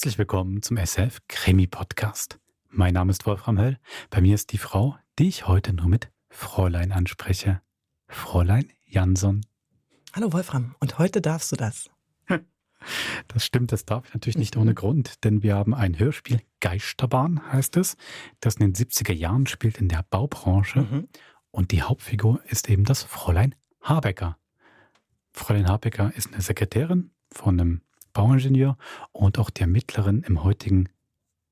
Herzlich willkommen zum SF Krimi Podcast. Mein Name ist Wolfram Höll. Bei mir ist die Frau, die ich heute nur mit Fräulein anspreche. Fräulein Jansson. Hallo Wolfram, und heute darfst du das. Das stimmt, das darf ich natürlich nicht ohne Grund, denn wir haben ein Hörspiel, Geisterbahn heißt es, das in den 70er Jahren spielt in der Baubranche und die Hauptfigur ist eben das Fräulein Habecker. Fräulein Habecker ist eine Sekretärin von einem Bauingenieur und auch die Ermittlerin im heutigen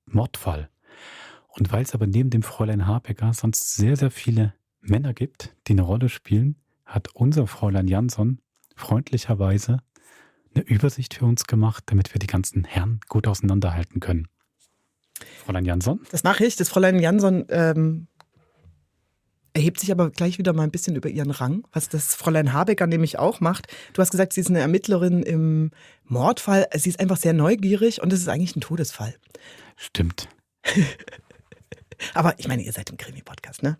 Mordfall. Und weil es aber neben dem Fräulein Habecker sonst sehr, sehr viele Männer gibt, die eine Rolle spielen, hat unser Fräulein Jansson freundlicherweise eine Übersicht für uns gemacht, damit wir die ganzen Herren gut auseinanderhalten können. Fräulein Jansson? Das mache ich. Das Fräulein Jansson erhebt sich aber gleich wieder mal ein bisschen über ihren Rang, was das Fräulein Habecker nämlich auch macht. Du hast gesagt, sie ist eine Ermittlerin im Mordfall. Sie ist einfach sehr neugierig und es ist eigentlich ein Todesfall. Stimmt. Aber ich meine, ihr seid im Krimi-Podcast, ne?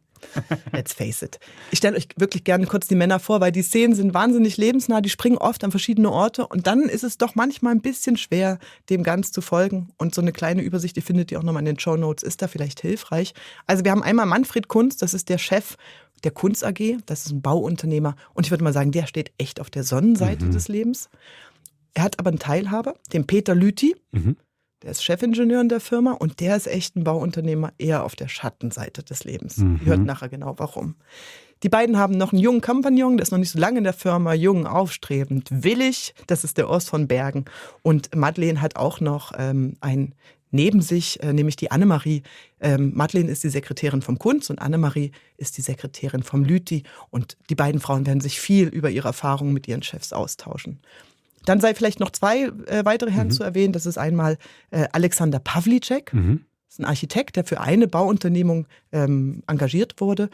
Let's face it. Ich stelle euch wirklich gerne kurz die Männer vor, weil die Szenen sind wahnsinnig lebensnah, die springen oft an verschiedene Orte und dann ist es doch manchmal ein bisschen schwer, dem Ganzen zu folgen. Und so eine kleine Übersicht, die findet ihr auch nochmal in den Shownotes, ist da vielleicht hilfreich. Also wir haben einmal Manfred Kunz, das ist der Chef der Kunz AG, das ist ein Bauunternehmer und ich würde mal sagen, der steht echt auf der Sonnenseite des Lebens. Er hat aber einen Teilhaber, den Peter Lüthi. Der ist Chefingenieur in der Firma und der ist echt ein Bauunternehmer, eher auf der Schattenseite des Lebens. Ihr hört nachher genau warum. Die beiden haben noch einen jungen Kompagnon, der ist noch nicht so lange in der Firma, jung, aufstrebend, willig, das ist der Urs von Bergen. Und Madeleine hat auch noch einen neben sich, nämlich die Annemarie. Madeleine ist die Sekretärin vom Kunz und Annemarie ist die Sekretärin vom Lüthi. Und die beiden Frauen werden sich viel über ihre Erfahrungen mit ihren Chefs austauschen. Dann sei vielleicht noch zwei weitere Herren zu erwähnen. Das ist einmal Alexander Pawlicek, das ist ein Architekt, der für eine Bauunternehmung engagiert wurde.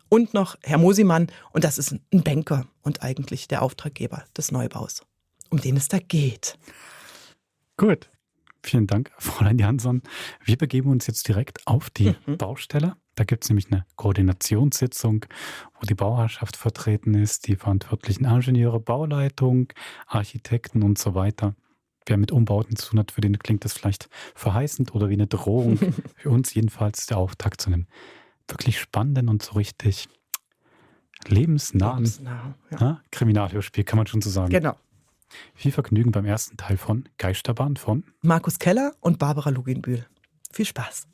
Und noch Herr Mosimann, und das ist ein Banker und eigentlich der Auftraggeber des Neubaus, um den es da geht. Gut, vielen Dank, Fräulein Jansson. Wir begeben uns jetzt direkt auf die Baustelle. Da gibt es nämlich eine Koordinationssitzung, wo die Bauherrschaft vertreten ist, die verantwortlichen Ingenieure, Bauleitung, Architekten und so weiter. Wer mit Umbauten zu tun hat, für den klingt das vielleicht verheißend oder wie eine Drohung. Für uns jedenfalls der Auftakt zu einem wirklich spannenden und so richtig lebensnahen Kriminalhörspiel, kann man schon so sagen. Genau. Viel Vergnügen beim ersten Teil von Geisterbahn von Markus Keller und Barbara Luginbühl. Viel Spaß.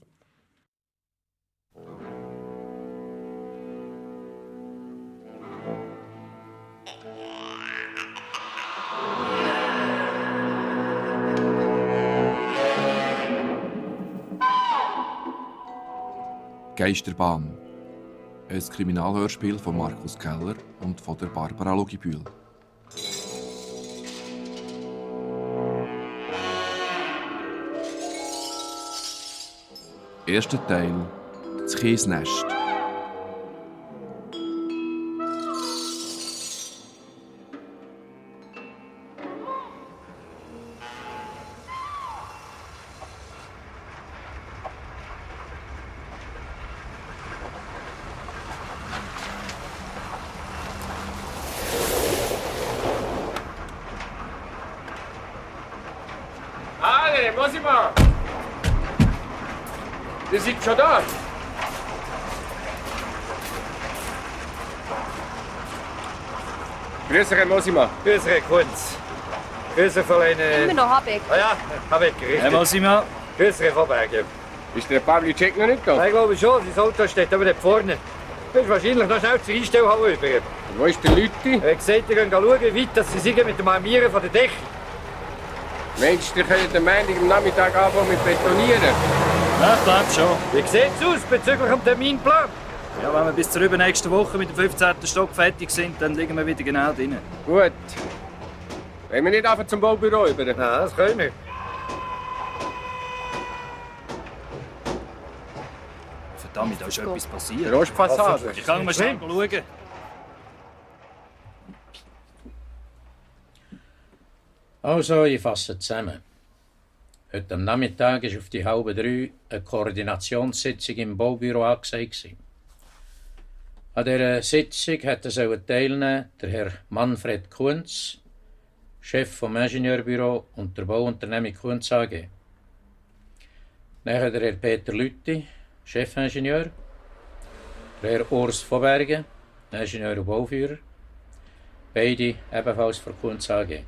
Geisterbahn. Ein Kriminalhörspiel von Markus Keller und von der Barbara Luginbühl. Erster Teil: Das Kiesnest. Mosima! Ihr seid schon da? Grüß dich, Herr Mosima. Grüß dich, Herr Kunz. Grüß dich, Fräulein... Immer noch Habeck. Ah ja, Habeck, richtig. Herr Mosima. Grüß dich, Herr Berger. Ist der Pawlicek noch nicht da? Ich glaube schon, sein Auto steht aber dort vorne. Du bist wahrscheinlich noch schnell zur Einstellhalle rüber. Und wo ist der Lütti? Er hat gesagt, ihr könnt schauen, wie weit dass sie sind mit dem Armieren von der Decke. Meinst du, ihr könnt am Montag am Nachmittag anfangen mit Betonieren? Ja, bleibt schon. Wie sieht's aus bezüglich dem Terminplan? Ja, wenn wir bis zur übernächsten Woche mit dem 15. Stock fertig sind, dann liegen wir wieder genau drin. Gut. Wollen wir nicht einfach zum Baubüro über? Nein, das können wir. Verdammt, da ist etwas passiert. Der Ostfassade. Ich kann mal schnell schauen. Also, ich fasse zusammen. Heute am Nachmittag war auf die 2:30 eine Koordinationssitzung im Baubüro angesagt. An dieser Sitzung hätten teilnehmen der Herr Manfred Kunz, Chef vom Ingenieurbüro und der Bauunternehmung Kunz AG. Nachher der Herr Peter Lütti, Chefingenieur. Der Herr Urs von Bergen, Ingenieur und Bauführer. Beide ebenfalls von Kunz AG.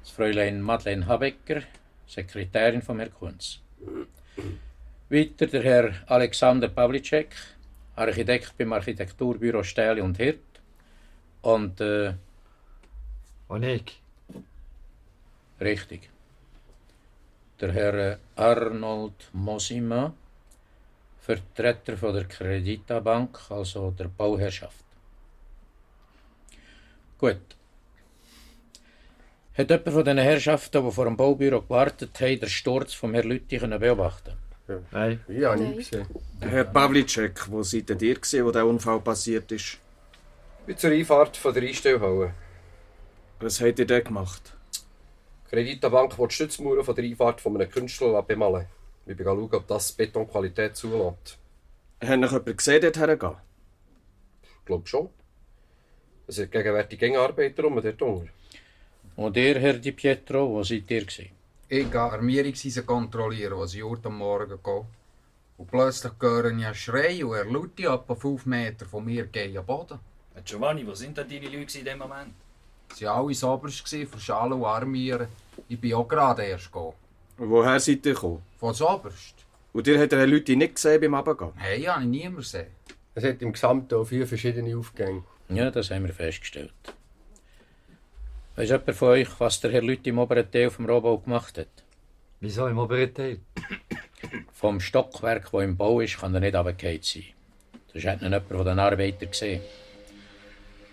Das Fräulein Madeleine Habecker, Sekretärin von Herrn Kunz. Weiter der Herr Alexander Pawlicek, Architekt beim Architekturbüro Stähli und Hirt. Und Und ich? Richtig. Der Herr Arnold Mosima, Vertreter von der Credita-Bank, also der Bauherrschaft. Gut. Hat jemand von diesen Herrschaften, die vor dem Baubüro gewartet haben, den Sturz vom Herrn Lütti beobachten? Nein. Ja, habe ich gesehen. Herr Pawlicek, wo seid ihr, wo der Unfall passiert ist? Bin zur Einfahrt von der Einstellhalle. Was habt ihr dort gemacht? Die Credita-Bank will die Stützmauern von der Einfahrt von einem Künstler bemalen. Wir schauen, ob das Betonqualität zulässt. Hat noch jemand gesehen, dort hergehen? Ich glaube schon. Es sind gegenwärtig gänge Arbeiter dort unten. Und ihr, Herr Di Pietro, wo seid ihr gewesen? Ich gehe Armierungseisen kontrollieren, als ich heute Morgen gehe. Und plötzlich höre ich einen Schrei und er Lutti etwa 5 Meter von mir gehen am Boden. Giovanni, wo sind denn deine Leute in dem Moment? Sie waren alle oberst für Schalen und Armieren. Ich bin auch gerade erst gegangen. Woher seid ihr gekommen? Von oberst? Und ihr habt den Leute nicht gesehen beim Runtergehen? Hey, habe ich niemanden gesehen. Es hat im Gesamten auch 4 verschiedene Aufgänge. Ja, das haben wir festgestellt. Weiss jemand von euch, was der Herr Lütti im oberen Teil vom Rohbau gemacht hat? Wieso im oberen Teil? Vom Stockwerk, das im Bau ist, kann er nicht runtergefallen sein. Sonst hätte ihn jemand von den Arbeitern gesehen.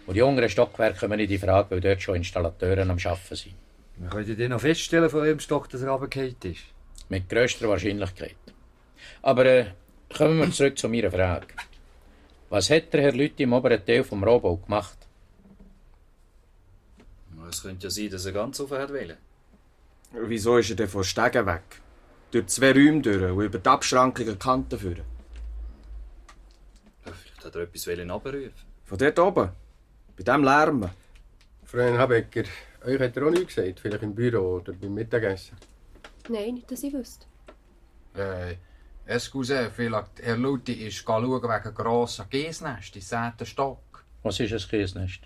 Und die unteren Stockwerke kommen nicht in Frage, weil dort schon Installateure am Arbeiten sind. Wir können den noch feststellen, von welchem Stock das runtergefallen ist. Mit grösster Wahrscheinlichkeit. Aber kommen wir zurück zu meiner Frage. Was hat der Herr Lütti im oberen Teil vom Rohbau gemacht? Es könnte ja sein, dass er ganz offen wollte. Wieso ist er denn von Stegen weg? Durch 2 Räume durch und über die Abschrankungen Kanten führen. Vielleicht hat er etwas abrufen. Von dort oben? Bei diesem Lärm? Fräulein Habecker, euch hat er auch nichts gesagt, vielleicht im Büro oder beim Mittagessen. Nein, nicht, dass ich wüsste. Excuse, vielleicht Herr Lutti ist schauen wegen grossen Kiesnest im 10. Stock. Was ist ein Kiesnest?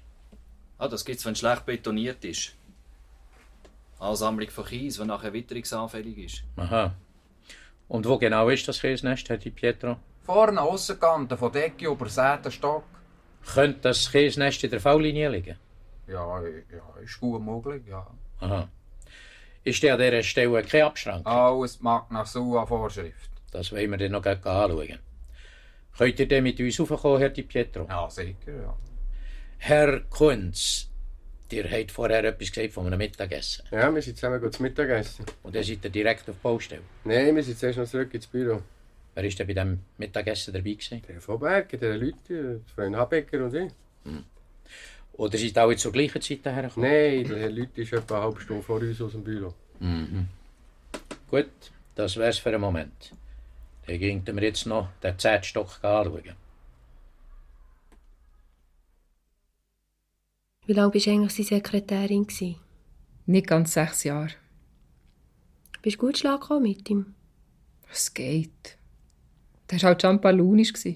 Ah, das gibt es, wenn es schlecht betoniert ist. Ansammlung von Kies, die nachher witterungsanfällig ist. Aha. Und wo genau ist das Kiesnest, Herr Di Pietro? Vorne Aussenkante von Decke über 10. Stock. Könnte das Kiesnest in der V-Linie liegen? Ja, ist gut möglich, ja. Aha. Ist der an dieser Stelle keine Abschrankung? Alles mag nach Vorschrift. Das wollen wir dann noch gleich anschauen. Könnt ihr dann mit uns raufkommen, Herr Di Pietro? Ja, sicher, ja. Herr Kunz, ihr habt vorher etwas gesagt von einem Mittagessen. Ja, wir sind zusammen zum Mittagessen. Und dann seid ihr direkt auf die Baustelle. Nein, wir sind zuerst noch zurück ins Büro. Wer war denn bei diesem Mittagessen dabei gewesen? Der von Bergen, der Leute, Fräulein Habecker und ich. Oder seid ihr alle zur gleichen Zeit hergekommen? Nein, der Herr Leute ist etwa eine halbe Stunde vor uns aus dem Büro. Mhm. Gut, das wär's für einen Moment. Dann gingen wir jetzt noch den 10. Stock anschauen. Wie lange bist du eigentlich seine Sekretärin? Nicht ganz 6 Jahre. Bist du gut schlagen mit ihm? Es geht. Der war halt schon ballonisch. Hast du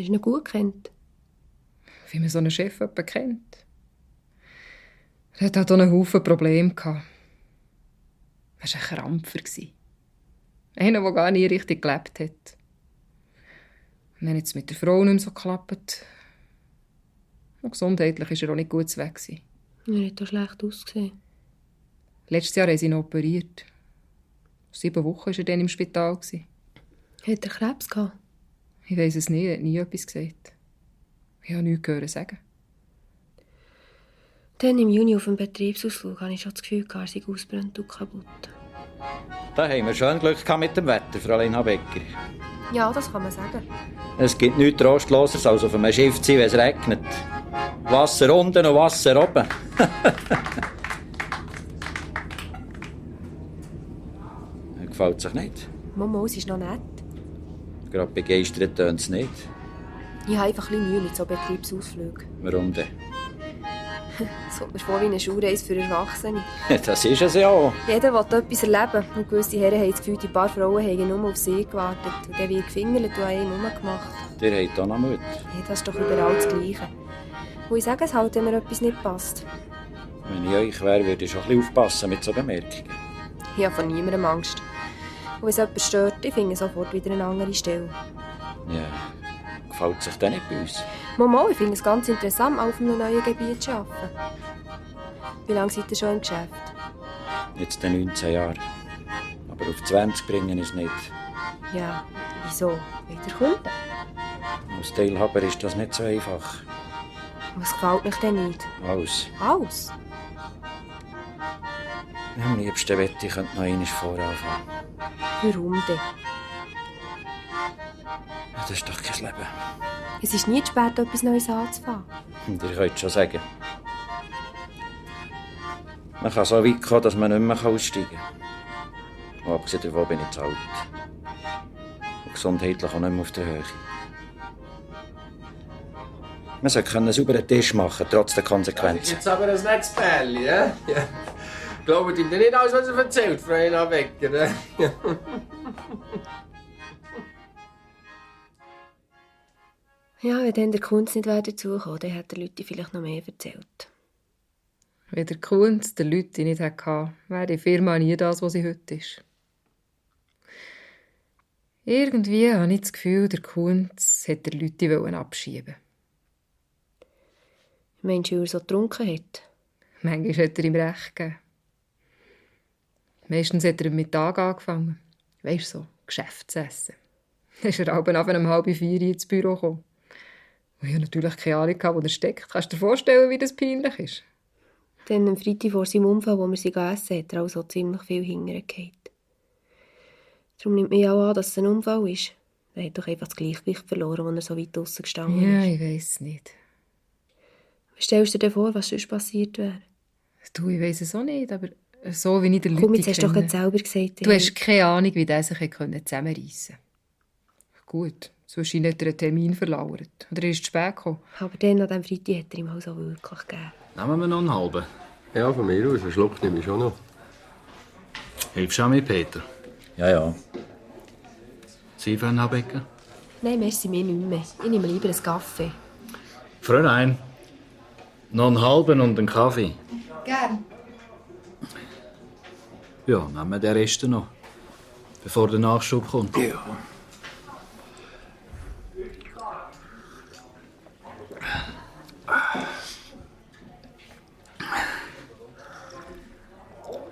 ihn gut gekannt? Wie man so einen Chef kennt. Er hatte halt auch einen Haufen Probleme. Er war ein Krampfer. Einer, der gar nie richtig gelebt hat. Und dann hat es mit der Frau nicht mehr so geklappt. Und gesundheitlich war er auch nicht gut weg. Er hat auch schlecht ausgesehen. Letztes Jahr haben sie ihn operiert. 7 Wochen war er dann im Spital. Hat er Krebs gehabt? Ich weiss es nicht, er hat nie etwas gesagt. Ich habe nichts gehört sagen. Dann im Juni auf dem Betriebsausflug hatte ich schon das Gefühl, er sei ausbrennt und kaputt. Da haben wir schon Glück mit dem Wetter, Fräulein Habecker. Ja, das kann man sagen. Es gibt nichts Trostloseres, als auf einem Schiff zu sein, wenn es regnet. Wasser unten und Wasser oben. Gefällt sich nicht? Mama, es ist noch nett. Gerade begeistert tönt es nicht. Ich habe einfach ein bisschen Mühe mit so Betriebsausflügen. Warum denn? Es kommt mir vor wie eine Schulreise für Erwachsene. Das ist es ja auch. Jeder will etwas erleben. Und gewisse Herren haben das Gefühl, die paar Frauen haben nur auf sie gewartet. Und dann wird gefingert und an einem rumgemacht. Ihr habt auch noch Mut. Ja, das ist doch überall das Gleiche. Und ich sage es halt, wenn mir etwas nicht passt. Wenn ich euch wäre, würde ich schon ein bisschen aufpassen mit so Bemerkungen. Ich habe von niemandem Angst. Und wenn es jemand stört, ich finde sofort wieder eine andere Stelle. Ja, gefällt sich das nicht bei uns? Mama, ich finde es ganz interessant, auf einem neuen Gebiet zu arbeiten. Wie lange seid ihr schon im Geschäft? Jetzt 19 Jahre. Aber auf 20 bringen ist nicht. Ja, wieso? Wollt ihr Kunden? Als Teilhaber ist das nicht so einfach. Was gefällt euch denn nicht? Alles. Alles? Am liebsten wette ich, könnte noch einmal voranfangen. Warum denn? Das ist doch kein Leben. Es ist nie zu spät, etwas Neues anzufangen. Und ihr könnt schon sagen. Man kann so weit kommen, dass man nicht mehr aussteigen kann. Und abgesehen davon bin ich zu alt. Und gesundheitlich auch nicht mehr auf der Höhe. Man sollte einen sauberen Tisch machen, trotz der Konsequenzen. Das ist jetzt aber ein nettes Pärchen, ja? Glaubt ihm denn nicht alles, was er erzählt, Fräulein Abecker, ne? Ja, wenn dann der Kunst nicht dazukommen, dann hätte der Leute vielleicht noch mehr erzählt. Wenn der Kunst der Leute nicht hatte, wäre die Firma nie das, was sie heute ist. Irgendwie habe ich das Gefühl, der Kunst hätte die Leute abschieben. Meinst du, weil er so getrunken hat? Manchmal hat er ihm recht gegeben. Meistens hat er am Mittag angefangen. Weisst du, so Geschäftsessen. Dann ist er abends um 3:30 ins Büro gekommen. Und ich hatte natürlich keine Ahnung, wo er steckt. Kannst du dir vorstellen, wie das peinlich ist? Dann am Freitag vor seinem Unfall, wo wir sie gegessen hat, er also ziemlich viel hintergefallen. Darum nimmt man ja auch an, dass es ein Unfall ist. Er hat doch einfach das Gleichgewicht verloren, als er so weit draussen gestanden ist. Ja, ich weiss nicht. Was stellst du dir vor, was sonst passiert wäre? Du, ich weiss es auch nicht, aber so wie ich den Leuten Komm, jetzt hast du doch gerade selber gesagt. Du hast keine Ahnung, wie der sich zusammenreissen konnte. Gut, zwischen hat er einen Termin verlauert. Oder er ist zu spät gekommen. Aber dann, an diesem Freitag, hat er ihm also wirklich gegeben. Nehmen wir noch einen halben. Ja, von mir aus. Einen Schluck nehme ich schon noch. Hilfst du auch mit, Peter? Ja, ja. Sie, Frau Abecker? Nein, merci, mir nicht mehr. Ich nehme lieber einen Kaffee. Fräulein, noch einen halben und einen Kaffee. Gern. Ja, nehmen wir den Rest noch, bevor der Nachschub kommt. Ja.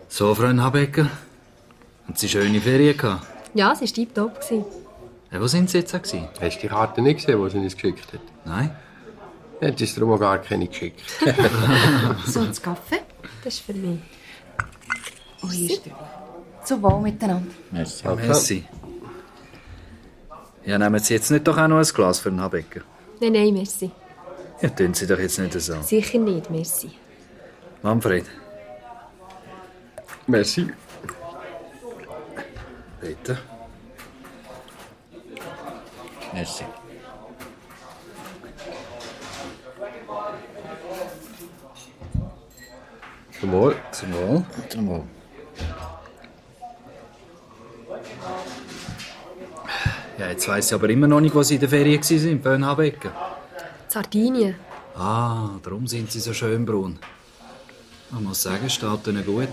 So, Frau Abecker, haben Sie schöne Ferien gehabt? Ja, es war tipptopp. Wo sind Sie jetzt? Hast du die Karte nicht gesehen, die sie uns geschickt hat? Nein. Hat sie darum auch gar keine geschickt. So, das Kaffee? Das ist für mich. Oh, hier ist der. Zu wohl miteinander. Merci. Ja, merci. Ja, nehmen Sie jetzt nicht doch auch noch ein Glas für den Abecker? Nein, nein, merci. Ja, tun Sie doch jetzt nicht so. Sicher nicht, merci. Manfred. Merci. Peter. Merci. Zum Wohl. Zum Wohl. Zum Wohl. Ja, jetzt weiss ich aber immer noch nicht, wo Sie in der Ferien waren, Bönhabecker. Sardinien. Ah, darum sind Sie so schön braun. Man muss sagen, es steht Ihnen gut.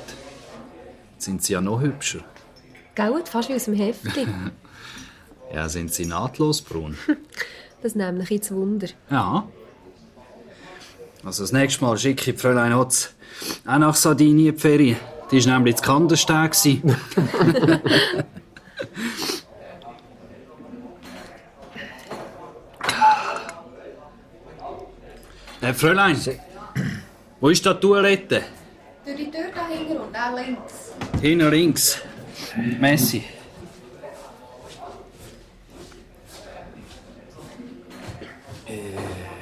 Jetzt sind Sie ja noch hübscher. Gell, fast wie aus dem Heftchen. Ja, sind Sie nahtlos braun? Das nimmt mich ins Wunder. Ja. Also das nächste Mal schicke ich die Fräulein Hotz auch nach Sardinien die Ferien. Die war nämlich zu Kandersteg. Fräulein, wo ist die Toilette? Durch die Tür da hinten und da links. Hinten links. Messi.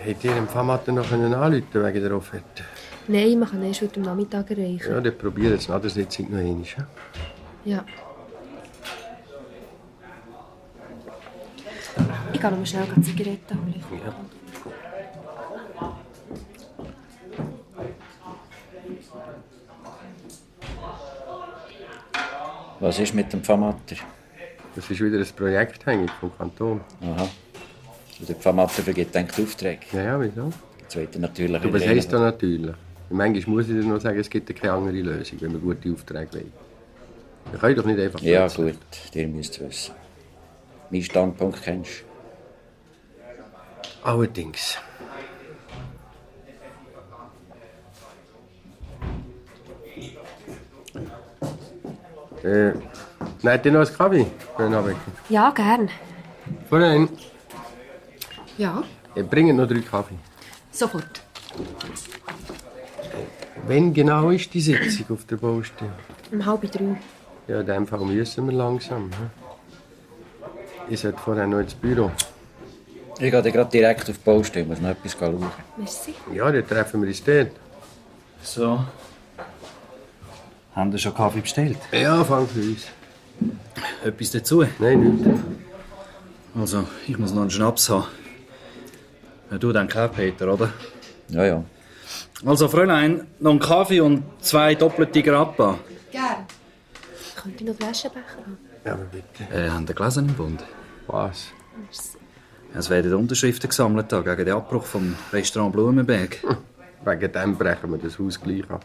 Hätte ihr dem Famatten noch anrufen wegen der Offerte? Nein, man kann erst heute Nachmittag erreichen. Ja, dann probiert es nach der Sitzung noch einmal. Ja. Ich gehe noch mal schnell Zigaretten holen. Ja. Was ist mit dem Pfarrmatter? Das ist wieder ein Projekt hängig vom Kanton. Aha. Und der Pfarrmatter vergibt denkt Aufträge. Ja, wieso? Jetzt wollte er natürlich... Du, was heisst da natürlich? Manchmal muss ich dir noch sagen, es gibt keine andere Lösung, wenn wir gute Aufträge wollen. Wir können doch nicht einfach... Ja, gut, ihr müsst es wissen. Mein Standpunkt kennst du. Allerdings. Nehmt ihr noch einen Kaffee? Ja, gern. Fräulein, Ja, bringt noch 3 Kaffee. sofort. Wann genau ist die Sitzung auf der Baustelle? Um 2:30. Ja, in dem Fall müssen wir langsam. Ich sollte vorher noch ins Büro. Ich gehe gerade direkt auf die Baustelle, muss noch etwas schauen. Merci. Ja, dann treffen wir uns dort. So. Haben Sie schon Kaffee bestellt? Ja, fang für uns. Etwas dazu? Nein, nichts. Also, ich muss noch einen Schnaps haben. Ja, du denkst auch, Peter, oder? Ja, ja. Also, Fräulein, noch einen Kaffee und 2 doppelte Grappa. Gern. Könnte ich noch Flaschenbecher haben? Ja, aber bitte. Haben Sie gelesen im Bund? Was? Merci. Es werden Unterschriften gesammelt gegen den Abbruch vom Restaurant Blumenberg. Wegen dem brechen wir das Haus gleich ab.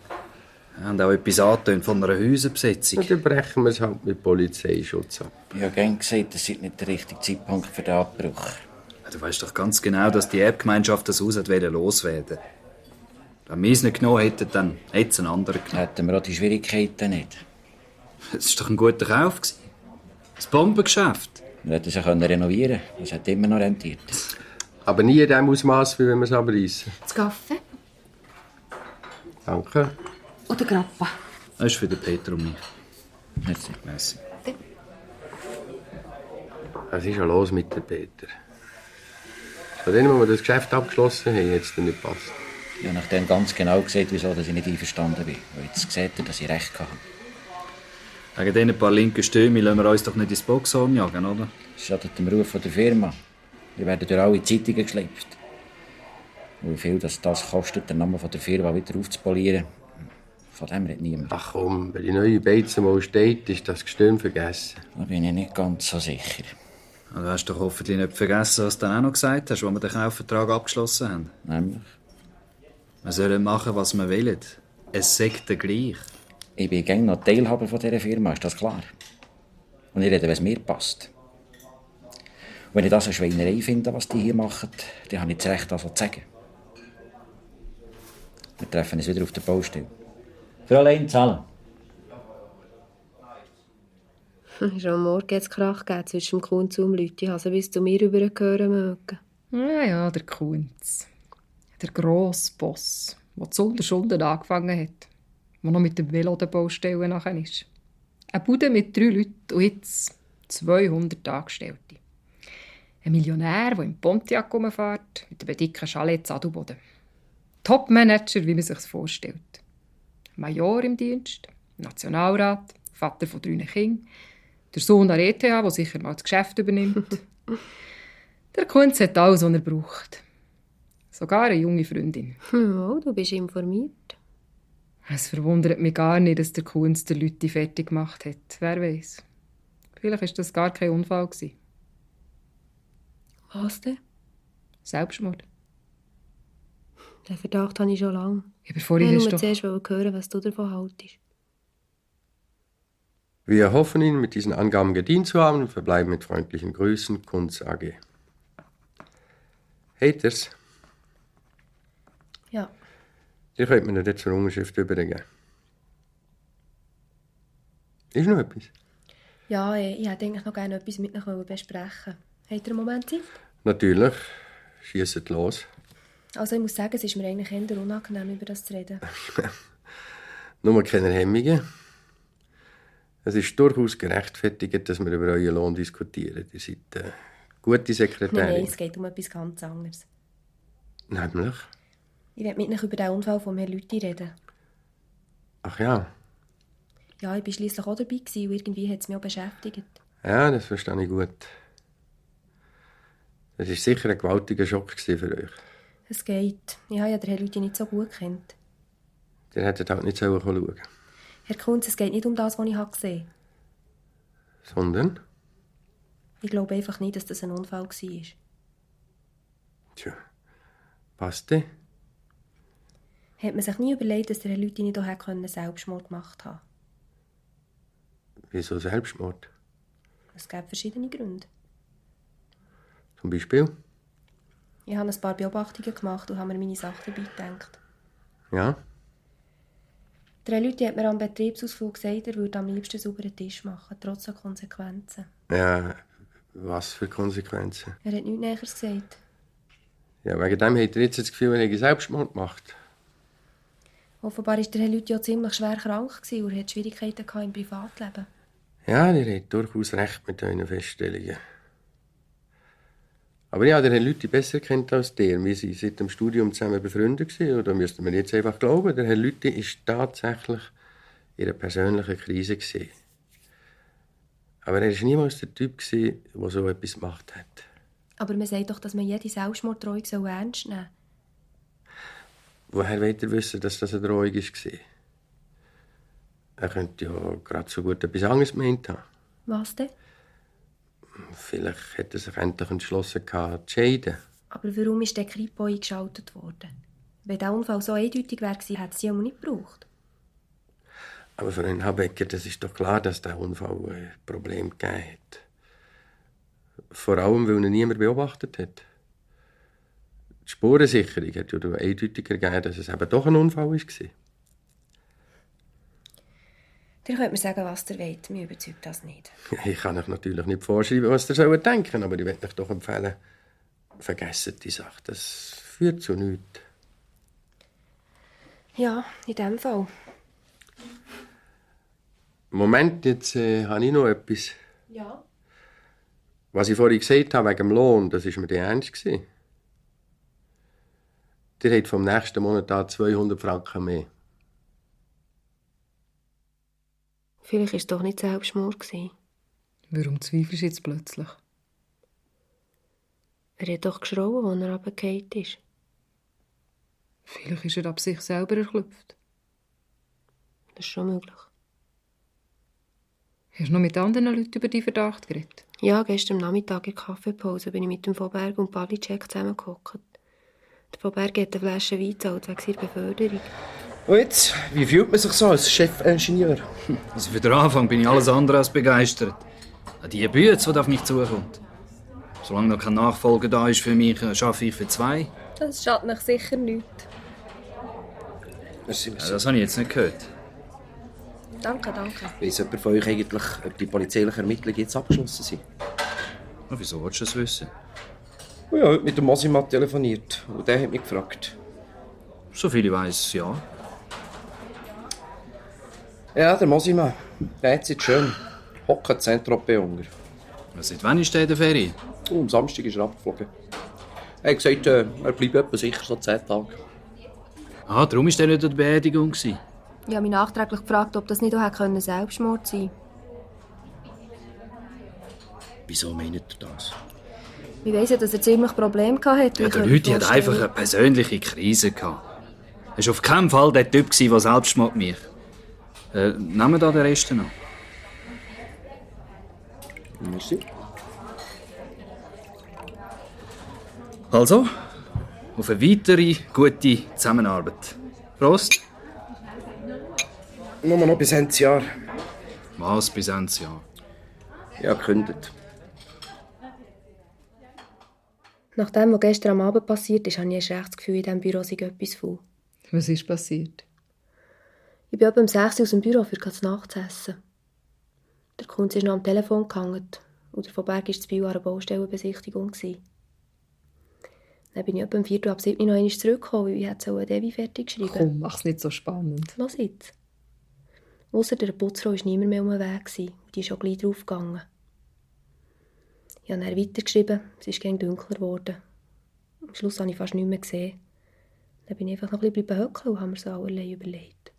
Wir haben auch etwas angetönt von einer Häuserbesetzung. Und dann brechen wir es halt mit Polizeischutz ab. Ich habe gerne gesagt, das sei nicht der richtige Zeitpunkt für den Abbruch. Du weißt doch ganz genau, dass die Erbgemeinschaft das Haus loswerden wollte. Wenn wir es nicht genommen hätten, dann hätte es einen anderen genommen. Hätten wir auch die Schwierigkeiten nicht. Das war doch ein guter Kauf. Das Bombengeschäft. Wir hätten es renovieren können. Das hat immer noch rentiert. Aber nie in dem Ausmaß, wie wenn wir es abreißen. Das Kaffee Danke. oder Grappa? Das ist für den Peter und mich. Merci. Merci. Was ist schon los mit dem Peter? Von denen, wo wir das Geschäft abgeschlossen haben, hat es dir nicht gepasst. Ich habe nachdem ganz genau gesagt, wieso ich nicht einverstanden bin. Und jetzt sieht er, dass ich recht hatte. Wegen diesen paar linken Stürmen lassen wir uns doch nicht ins Boxhorn jagen, oder? Das schadet dem Ruf der Firma. Wir werden durch alle Zeitungen geschleppt. Und wie viel das kostet, den Namen der Firma wieder aufzupolieren, von dem redet niemand. Ach komm, wenn die neue Beize mal steht, ist das Gestürm vergessen. Da bin ich nicht ganz so sicher. Du hast doch hoffentlich nicht vergessen, was du dann auch noch gesagt hast, als wir den Kaufvertrag abgeschlossen haben. Nämlich? Wir sollen machen, was wir wollen. Es sagt der gleich. Ich bin gerne noch Teilhaber von dieser Firma, ist das klar? Und ich rede, wenn es mir passt. Und wenn ich das eine Schweinerei finde, was die hier machen, dann habe ich das Recht, das zu sagen. Wir treffen uns wieder auf der Baustelle. Für allein zahlen. Schon am Morgen hat es Krach gegeben zwischen dem Kunz und dem Leute. Ich habe sie bis zu mir rübergehören mögen. Ja, der Kunz. Der grosse Boss, der zu Schulden angefangen hat. Der noch mit dem Velo der Baustelle nachher ist. Eine Bude mit 3 Leuten und jetzt 200 Angestellte. Ein Millionär, der im Pontiac rumfährt, mit einem dicken Chalet zu Adelboden. Top-Manager, wie man sich vorstellt. Major im Dienst, Nationalrat, Vater von 3 Kindern, der Sohn an der ETH, der sicher mal das Geschäft übernimmt. Der Kunz hat alles, was er braucht. Sogar eine junge Freundin. Oh, du bist informiert. Es verwundert mich gar nicht, dass der Kunz der Leute fertig gemacht hat. Wer weiß. Vielleicht war das gar kein Unfall. Was denn? Selbstmord. Den Verdacht habe ich schon lange. Ja, bevor ich wollte doch... zuerst hören, was du davon haltest. Wir hoffen, Ihnen mit diesen Angaben gedient zu haben und verbleiben mit freundlichen Grüßen, Kunz AG. Haters? Ja. Die könnt mir nicht zur Unterschrift übergeben. Ist noch etwas? Ja, ich hätte eigentlich noch gerne etwas mit Ihnen besprechen. Habt ihr einen Moment Zeit? Natürlich. Schießt los. Also ich muss sagen, es ist mir eigentlich eher unangenehm, über das zu reden. Nur keine Hemmungen. Es ist durchaus gerechtfertigt, dass wir über euren Lohn diskutieren. Ihr seid eine gute Sekretärin. Nein, es geht um etwas ganz anderes. Nämlich? Ich will mit Ihnen über den Unfall von Herrn Lüthi reden. Ach ja. Ja, ich war schliesslich auch dabei und irgendwie hat es mich auch beschäftigt. Ja, das verstehe ich gut. Das war sicher ein gewaltiger Schock für euch. Es geht. Ich habe ja den Herrn Lüthi nicht so gut gekannt. Ihr hättet halt nicht schauen sollen. Herr Kunz, es geht nicht um das, was ich gesehen habe. Sondern? Ich glaube einfach nicht, dass das ein Unfall war. Tja, was denn? Hat man sich nie überlegt, dass der Herr Lüthi nicht auch Selbstmord gemacht haben? Wieso Selbstmord? Es gab verschiedene Gründe. Zum Beispiel? Ich habe ein paar Beobachtungen gemacht und habe mir meine Sachen dabei gedacht. Ja? Der Herr Lüthi hat mir am Betriebsausflug gesagt, er würde am liebsten einen sauberen Tisch machen, trotz der Konsequenzen. Ja, was für Konsequenzen? Er hat nichts Näheres gesagt. Ja, wegen dem hat er jetzt das Gefühl, er hätte Selbstmord gemacht. Offenbar war der Herr Lüthi auch ziemlich schwer krank und hatte Schwierigkeiten im Privatleben. Ja, ihr habt durchaus recht mit euren Feststellungen. Aber ich habe den Herrn Lüthi besser kennt als der. Wir sind seit dem Studium zusammen befreundet gewesen. Und da müssten wir jetzt einfach glauben, der Herr Lüthi war tatsächlich in einer persönlichen Krise gewesen. Aber er war niemals der Typ, der so etwas gemacht hat. Aber man sagt doch, dass man jede Selbstmorddrohung ernst nehmen soll. Woher wollt ihr wissen, dass das eine Drohung war? Er könnte ja gerade so gut etwas anderes gemeint haben. Was denn? Vielleicht hätte er sich endlich entschlossen, zu scheiden. Aber warum ist der Kripo eingeschaltet worden? Wenn der Unfall so eindeutig wäre, hätte sie ihn nicht gebraucht. Aber für Herrn Habecker, das ist doch klar, dass der Unfall ein Problem gegeben hat. Vor allem, weil ihn niemand beobachtet hat. Die Spurensicherung hat ja eindeutig ergeben, dass es eben doch ein Unfall war. Ihr könnt mir sagen, was ihr wollt. Mir überzeugt das nicht. Ich kann euch natürlich nicht vorschreiben, was ihr denken sollt, aber ich möchte euch doch empfehlen, vergessen die Sache. Das führt zu nichts. Ja, in dem Fall. Moment, jetzt habe ich noch etwas. Ja? Was ich vorhin gesagt habe wegen dem Lohn, das war mir ernst. Ihr habt vom nächsten Monat an 200 Franken mehr. Vielleicht war es doch nicht Selbstmord. Warum zweifelst du jetzt plötzlich? Er hat doch geschrauen, als er runtergefallen ist. Vielleicht ist er ab sich selber erklüpft. Das ist schon möglich. Hast du noch mit anderen Leuten über deinen Verdacht geredet? Ja, gestern Nachmittag in der Kaffeepause bin ich mit dem von Berg und Palicek zusammengehockt. Der von Berg hat eine Flasche Wein gezahlt wegen seiner Beförderung. Und jetzt, wie fühlt man sich so als Chefingenieur? Also für den Anfang bin ich alles andere als begeistert. Die Bühne, die auf mich zukommt. Solange noch kein Nachfolger da ist für mich, arbeite ich für 2. Das schadet mich sicher nicht. Ja, das habe ich jetzt nicht gehört. Danke, danke. Weiss jemand von euch eigentlich, ob die polizeilichen Ermittlungen jetzt abgeschlossen sind? Und wieso willst du das wissen? Ich habe heute mit dem Mosima telefoniert und der hat mich gefragt. Soviel ich weiss, ja. Ja, der Mosima, der hat es jetzt schön. Hockt in Saint-Tropez unter. Seit wann ist der in der Ferien? Am Samstag ist er abgeflogen. Er hat gesagt, er bleibt etwa sicher so 10 Tage. Ah, darum war der nicht an der Beerdigung. Ich habe mich nachträglich gefragt, ob das nicht auch Selbstmord sein konnte. Wieso meint ihr das? Ich weiss ja, dass er ziemlich Probleme hatte. Ja, der Lüthi hat einfach eine persönliche Krise gehabt. Er war auf keinen Fall der Typ, der Selbstmord macht. Nehmen wir da den Rest noch. Merci. Also, auf eine weitere gute Zusammenarbeit. Prost. Nur noch bis Ende Jahr. Was bis Ende Jahr? Ja, gekündigt. Nach dem, was gestern am Abend passiert ist, habe ich erst recht das Gefühl, in diesem Büro sei etwas faul. Was ist passiert? Ich bin etwa um 6 Uhr aus dem Büro für das Nachtessen. Der Kunze ist noch am Telefon gehangen und der von Berg war zu Biel an einer Baustellenbesichtigung. Dann bin ich etwa um 4 Uhr ab 7 Uhr noch einmal zurückgekommen, weil ich eine Devi fertig geschrieben. Komm, mach's nicht so spannend. Los jetzt. Ausser der Putzfrau war niemand mehr um den Weg und die ist auch gleich draufgegangen. Ich habe dann weitergeschrieben, es ist gegen dunkler geworden. Am Schluss habe ich fast nichts mehr gesehen. Dann bin ich einfach noch ein bisschen hockeln und habe mir so allerlei überlegt.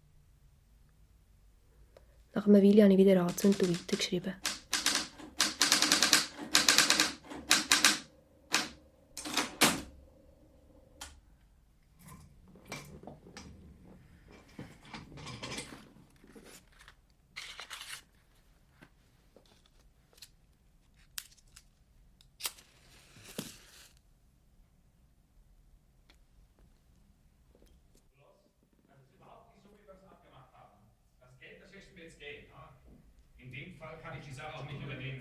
Nach einer Weile habe ich wieder angezündet und weitergeschrieben. kann ich die Sache auch nicht übernehmen.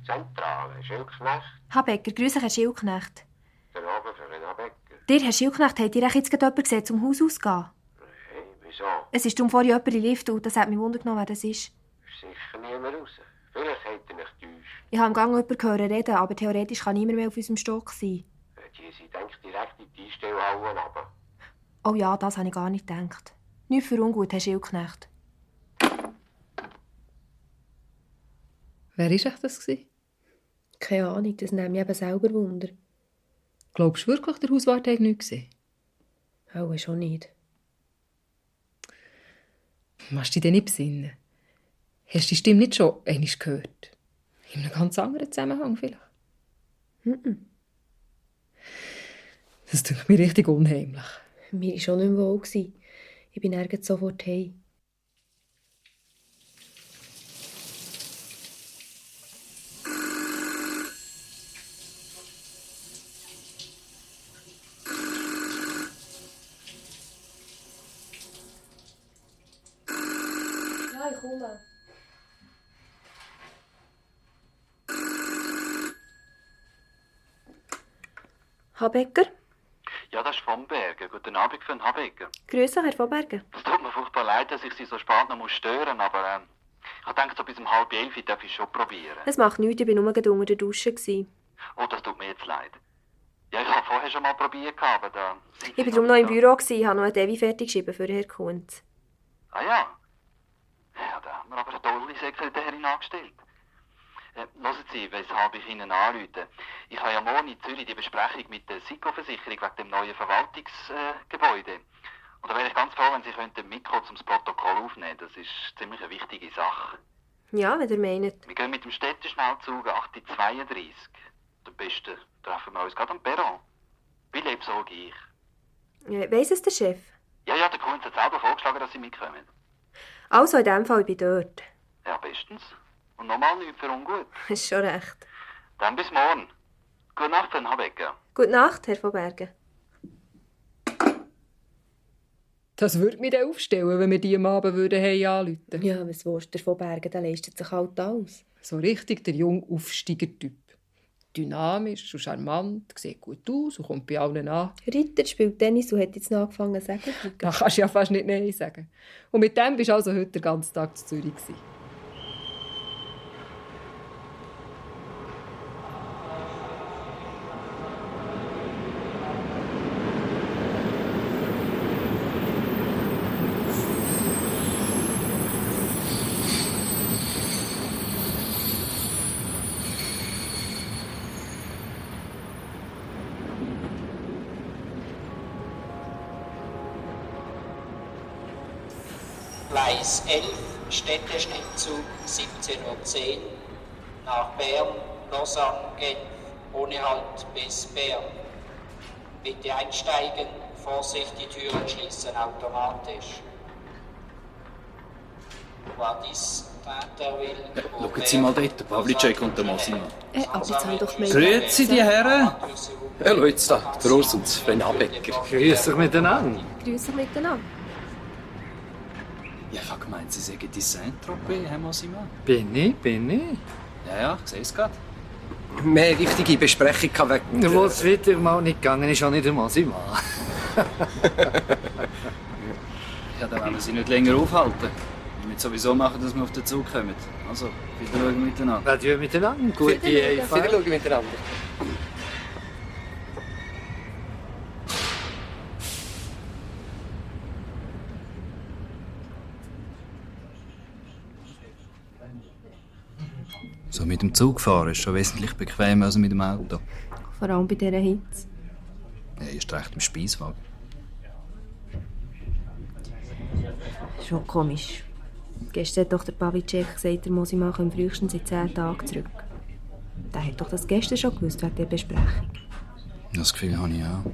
Zentrale, Schildknecht. Habecker, grüß dich, Herr Schildknecht. Der Abend für den Habecker. Dir, Herr Schildknecht, habt ihr jetzt gerade jemanden gesehen, zum Haus auszugehen? Hey, wieso? Es ist darum vorhin jemand in den Lift und das hat mich Wunder genommen, wer das ist. Ist sicher niemand raus. Vielleicht hat er nicht täuscht. Ich habe im Gang jemanden hören reden, aber theoretisch kann niemand mehr auf unserem Stock sein. Sie denkt direkt in die Einstellhalle runter. Oh ja, das habe ich gar nicht gedacht. Nichts für ungut, Herr Schildknecht. Wer war das? Keine Ahnung, das nimmt mich eben selber Wunder. Glaubst du wirklich, der Hauswart hat nichts gesehen? Auch schon nicht. Machst du dich denn nicht besinnen? Hast du die Stimme nicht schon einmal gehört? In einem ganz anderen Zusammenhang vielleicht? Das tut mir richtig unheimlich. Mir war schon nicht mehr wohl. Ich bin nirgends sofort heim. Ja, ich komme. Habecker? Ja, das ist von Bergen. Guten Abend für den Habecker. Grüß dich, Herr von Bergen. Es tut mir furchtbar leid, dass ich Sie so spät noch stören muss, aber ich denke, so bis um 10:30 darf ich schon probieren. Es macht nichts, ich war nur gerade unter der Dusche. Oh, das tut mir jetzt leid. Ja, ich habe vorher schon mal probiert, aber da... Ich war darum noch im Büro, habe noch eine Devi fertig geschrieben für Herrn Kunz. Ah ja? Ja, da haben wir aber eine tolle Sekretärin angestellt. Hören Sie, weshalb ich Ihnen anrufe. Ich habe ja morgen in Zürich die Besprechung mit der SICO-Versicherung wegen dem neuen Verwaltungsgebäude. Und da wäre ich ganz froh, wenn Sie mitkommen, um das Protokoll aufnehmen. Das ist ziemlich eine wichtige Sache. Ja, wenn ihr meint. Wir gehen mit dem Städteschnellzug 8:32. Am besten treffen wir uns gerade am Perron. Wie lebe so ich? Weiss es der Chef? Ja, der Kunz hat selber vorgeschlagen, dass Sie mitkommen. Also, in dem Fall, ich bin dort. Ja, bestens. Und nochmal nichts für ungut. Ist schon recht. Dann bis morgen. Gute Nacht, Herr Habecker. Gute Nacht, Herr von Bergen. Das würde mich dann aufstellen, wenn wir die am Abend anrufen würden. Ja, was willst du von Bergen? Der leistet sich halt alles. So richtig der junge Aufsteiger-Typ. Dynamisch und charmant, sieht gut aus und kommt bei allen an. Ritter spielt Tennis und hat jetzt noch angefangen zu sagen. Da kannst du ja fast nicht Nein sagen. Und mit dem bist du also heute den ganzen Tag zu Zürich gewesen. Gleis 11, Städteschnellzug 17:10 Uhr nach Bern, Lausanne, Genf, ohne Halt bis Bern. Bitte einsteigen, Vorsicht, die Türen schließen automatisch. Schauen Sie mal dort, der Pavlicek und der Mosima. Aber jetzt haben doch mehr... Grüezi, die Herren. Hallo, jetzt da, der Urs und Sven Habecker. Grüß dich miteinander. Grüß dich miteinander. Ja, ich habe gemeint, Sie sagen die Saint-Tropez, Herr Mosima. Bin ich? Ja, ich sehe es gerade. Mehr wichtige Besprechung wegen... Wo es wieder mal nicht gegangen ist, auch nicht der Mosima. Ja, dann wollen wir Sie nicht länger aufhalten. Wir müssen sowieso machen, dass wir auf den Zug kommen. Also, wieder schauen miteinander. Adieu miteinander. Gute Eva. Wieder schauen miteinander. So mit dem Zug fahren ist schon wesentlich bequemer als mit dem Auto. Vor allem bei dieser Hitze. Ja, ist recht im Speiswagen. Schon komisch. Gestern hat doch der Pavlicek gesagt, der Mosima komme frühestens in 10 Tagen zurück. Der hat doch das gestern schon gewusst während der Besprechung. Das Gefühl habe ich auch.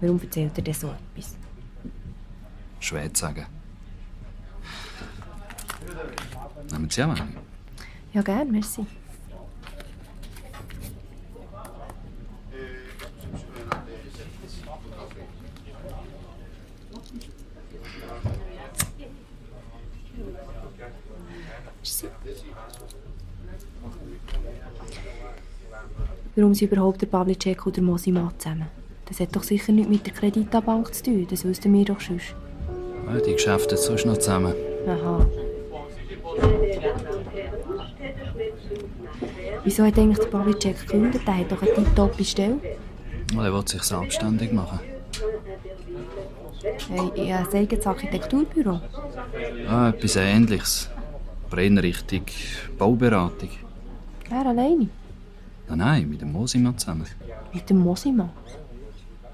Warum erzählt er denn so etwas? Schwer zu sagen. Nehmen Sie auch einen? Ja, gern, merci. Warum sind überhaupt der Pavlicek und der Mosima zusammen? Das hat doch sicher nichts mit der Kreditabank zu tun, das wüssten wir doch sonst. Ja, die Geschäfte sonst noch zusammen. Aha. Wieso hat eigentlich der Pavlicek gekündigt? Der hat doch eine tipptoppe Stelle. Er will sich selbstständig machen. Hey, ja, ein eigenes Architekturbüro. Ja, etwas Ähnliches. Aber eher Richtung Bauberatung. Er alleine? Nein, mit dem Mosima zusammen. Mit dem Mosima?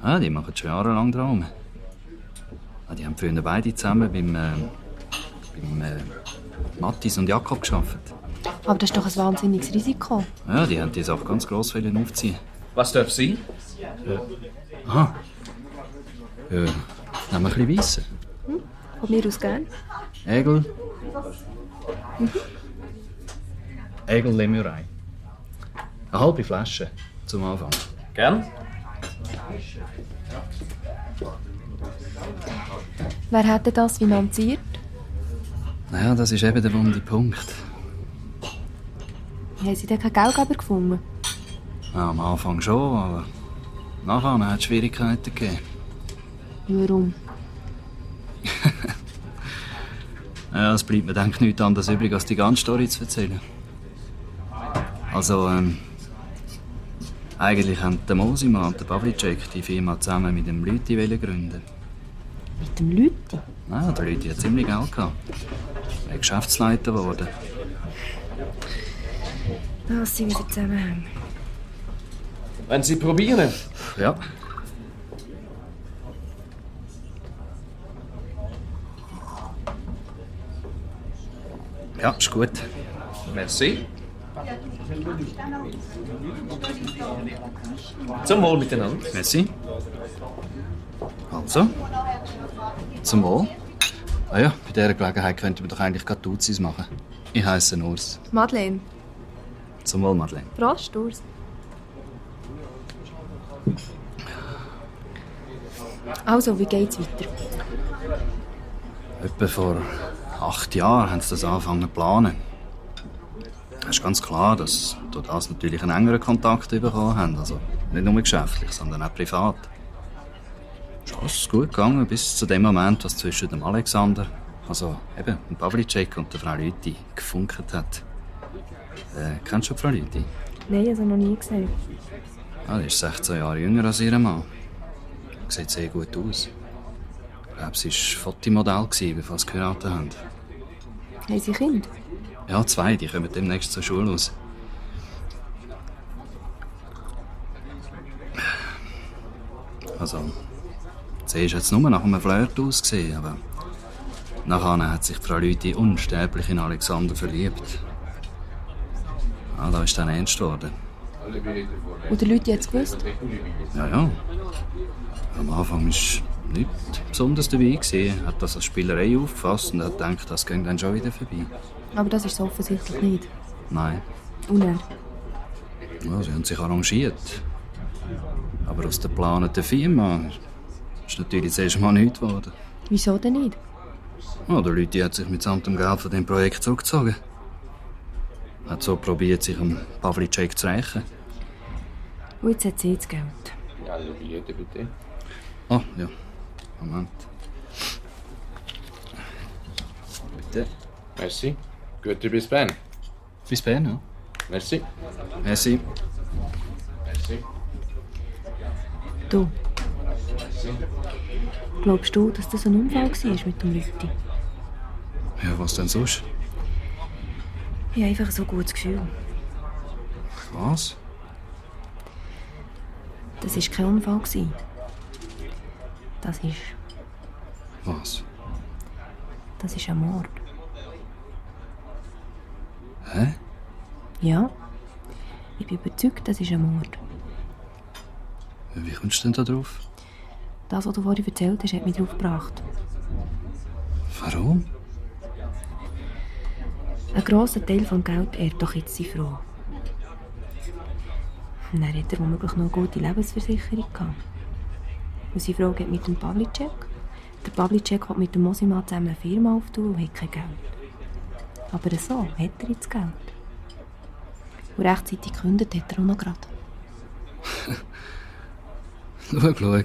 Ja, die machen schon jahrelang dran. Ja, die haben früher beide zusammen beim Mattis und Jakob gearbeitet. Aber das ist doch ein wahnsinniges Risiko. Ja, die haben die Sache ganz gross aufziehen. Was darf sein? Aha. Ja, nehmen wir ein bisschen Weissen. Von mir aus gern. Egel. Egel Lemurei. Eine halbe Flasche zum Anfang. Gern. Wer hätte das finanziert? Naja, das ist eben der wunde Punkt. Haben Sie denn keinen Geldgeber gefunden? Ja, am Anfang schon, aber nachher hat es Schwierigkeiten gegeben. Warum? Ja, es bleibt mir denke nichts anderes übrig, als die ganze Story zu erzählen. Also, eigentlich haben der Mosima und der Pavlicek die Firma zusammen mit dem Lüthi gründen. Mit dem Lüthi? Ja, der Lüthi hat ziemlich Geld gehabt. Er ist Geschäftsleiter geworden. Dass sie wieder zusammenhängen. Wenn Sie probieren? Ja. Ja, ist gut. Merci. Zum Wohl miteinander. Merci. Also, zum Wohl. Ah ja, bei dieser Gelegenheit könnten wir doch eigentlich gerade Duzis machen. Ich heiße Urs. Madeleine. Zum Wohl, Madeleine. Prost, Urs. Also, wie geht's weiter? Etwa vor 8 Jahren haben sie das angefangen zu planen. Es ist ganz klar, dass sie durch das natürlich einen engeren Kontakt bekommen haben. Also nicht nur geschäftlich, sondern auch privat. Es ist gut gegangen bis zu dem Moment, was zwischen dem Alexander, also eben dem Pavlicek und der Frau Lüthi gefunkt hat. Kennst du die Frau Lüthi? Nein, also noch nie gesehen. Ja, die ist 16 Jahre jünger als ihr Mann. Sieht sehr gut aus. Ich glaube, sie war Fotomodell, bevor sie geheiratet haben. Haben Sie Kinder? Ja, 2, die kommen demnächst zur Schule aus. Also, sie ist jetzt nur nach einem Flirt ausgesehen, aber nachher hat sich Frau Lüthi unsterblich in Alexander verliebt. Ja, da ist dann ernst geworden. Und die Leute jetzt gewusst? Ja, ja. Am Anfang war nichts Besonderes dabei. Er hat das als Spielerei aufgefasst und hat gedacht, das geht dann schon wieder vorbei. Aber das ist es offensichtlich nicht. Nein. Und er? Ja, sie haben sich arrangiert. Aber aus der geplanten Firma ist natürlich zuerst mal nichts geworden. Wieso denn nicht? Ja, der Lüthi hat sich mitsamt dem Geld von dem Projekt zurückgezogen. Hat so probiert, sich am Pavlicek zu rächen. Und jetzt hat sie das Geld. Ja, bitte, bitte. Oh, ja. Moment. Bitte. Merci. Gute bis Bern. Bis Bern, ja. Merci. Merci. Merci. Du. Glaubst du, dass das ein Unfall war mit dem Lüthi? Ja, was denn sonst? Ich habe einfach so ein gutes Gefühl. Was? Das war kein Unfall. Das ist... Was? Das ist ein Mord. Hä? Ja. Ich bin überzeugt, das ist ein Mord. Wie kommst du denn da drauf? Das, was du vorhin erzählt hast, hat mich drauf gebracht. Warum? Ein grosser Teil des Geldes ehrt doch jetzt seine Frau. Und dann hat er womöglich noch eine gute Lebensversicherung gehabt. Und seine Frau geht mit dem Pavlicek. Der Pavlicek will mit dem Mosimann zusammen eine Firma auftun und hat kein Geld. Aber so hat er jetzt Geld. Und rechtzeitig gekündigt hat er auch noch gerade. Schau.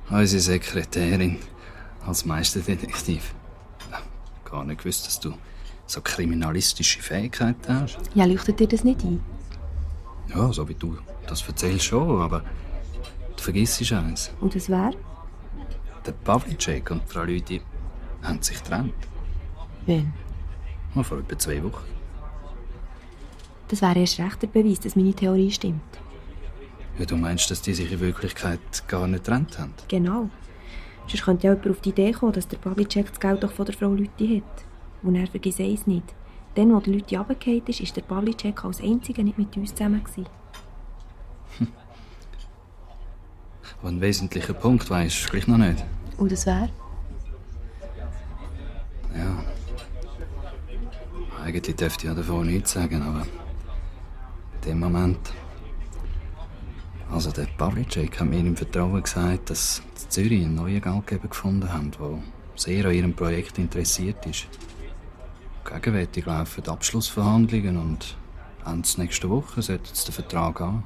Unsere Sekretärin als Meisterdetektiv. Gar nicht gewusst, dass du so kriminalistische Fähigkeiten hast. Ja, leuchtet dir das nicht ein? Ja, so wie du das erzählst schon, aber du vergisst eins. Und das wäre? Der Pavlicek und Frau Lüthi haben sich getrennt. Wann? Vor etwa 2 Wochen. Das wäre erst recht der Beweis, dass meine Theorie stimmt. Ja, du meinst, dass die sich in Wirklichkeit gar nicht getrennt haben? Genau. Sonst könnte ja jemand auf die Idee kommen, dass der Pavlicek das Geld doch von der Frau Lüthi hat. Und er vergiss eins nicht. Dann, als die Lüthi runtergefallen ist, war der Pavlicek als Einziger nicht mit uns zusammen. Aber einen wesentlichen Punkt weisst du gleich noch nicht. Und das wäre? Ja. Eigentlich dürfte ich ja davon nichts sagen, aber in dem Moment. Also der Pavlicek hat mir im Vertrauen gesagt, dass in Zürich einen neuen Geldgeber gefunden haben, der sehr an ihrem Projekt interessiert ist. Gegenwärtig laufen die Abschlussverhandlungen und Ende nächster Woche sollte jetzt der Vertrag an.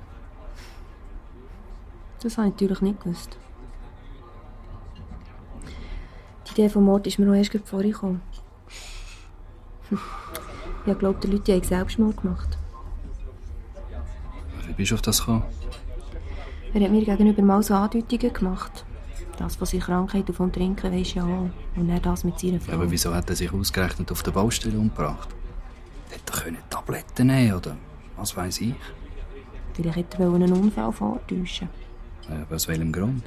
Das habe ich natürlich nicht gewusst. Die Idee vom Mord ist mir noch erst vorher gekommen. Ich glaube, die Leute haben Selbstmord gemacht. Wie bist du auf das gekommen? Er hat mir gegenüber mal so Andeutungen gemacht. Das von seiner Krankheit und vom Trinken weisst ja auch. Und er das mit seiner Frau. Ja, aber wieso hat er sich ausgerechnet auf der Baustelle umgebracht? Er hätte doch Tabletten nehmen oder was weiß ich. Vielleicht hätte er einen Unfall vortäuschen. Ja, aber aus welchem Grund?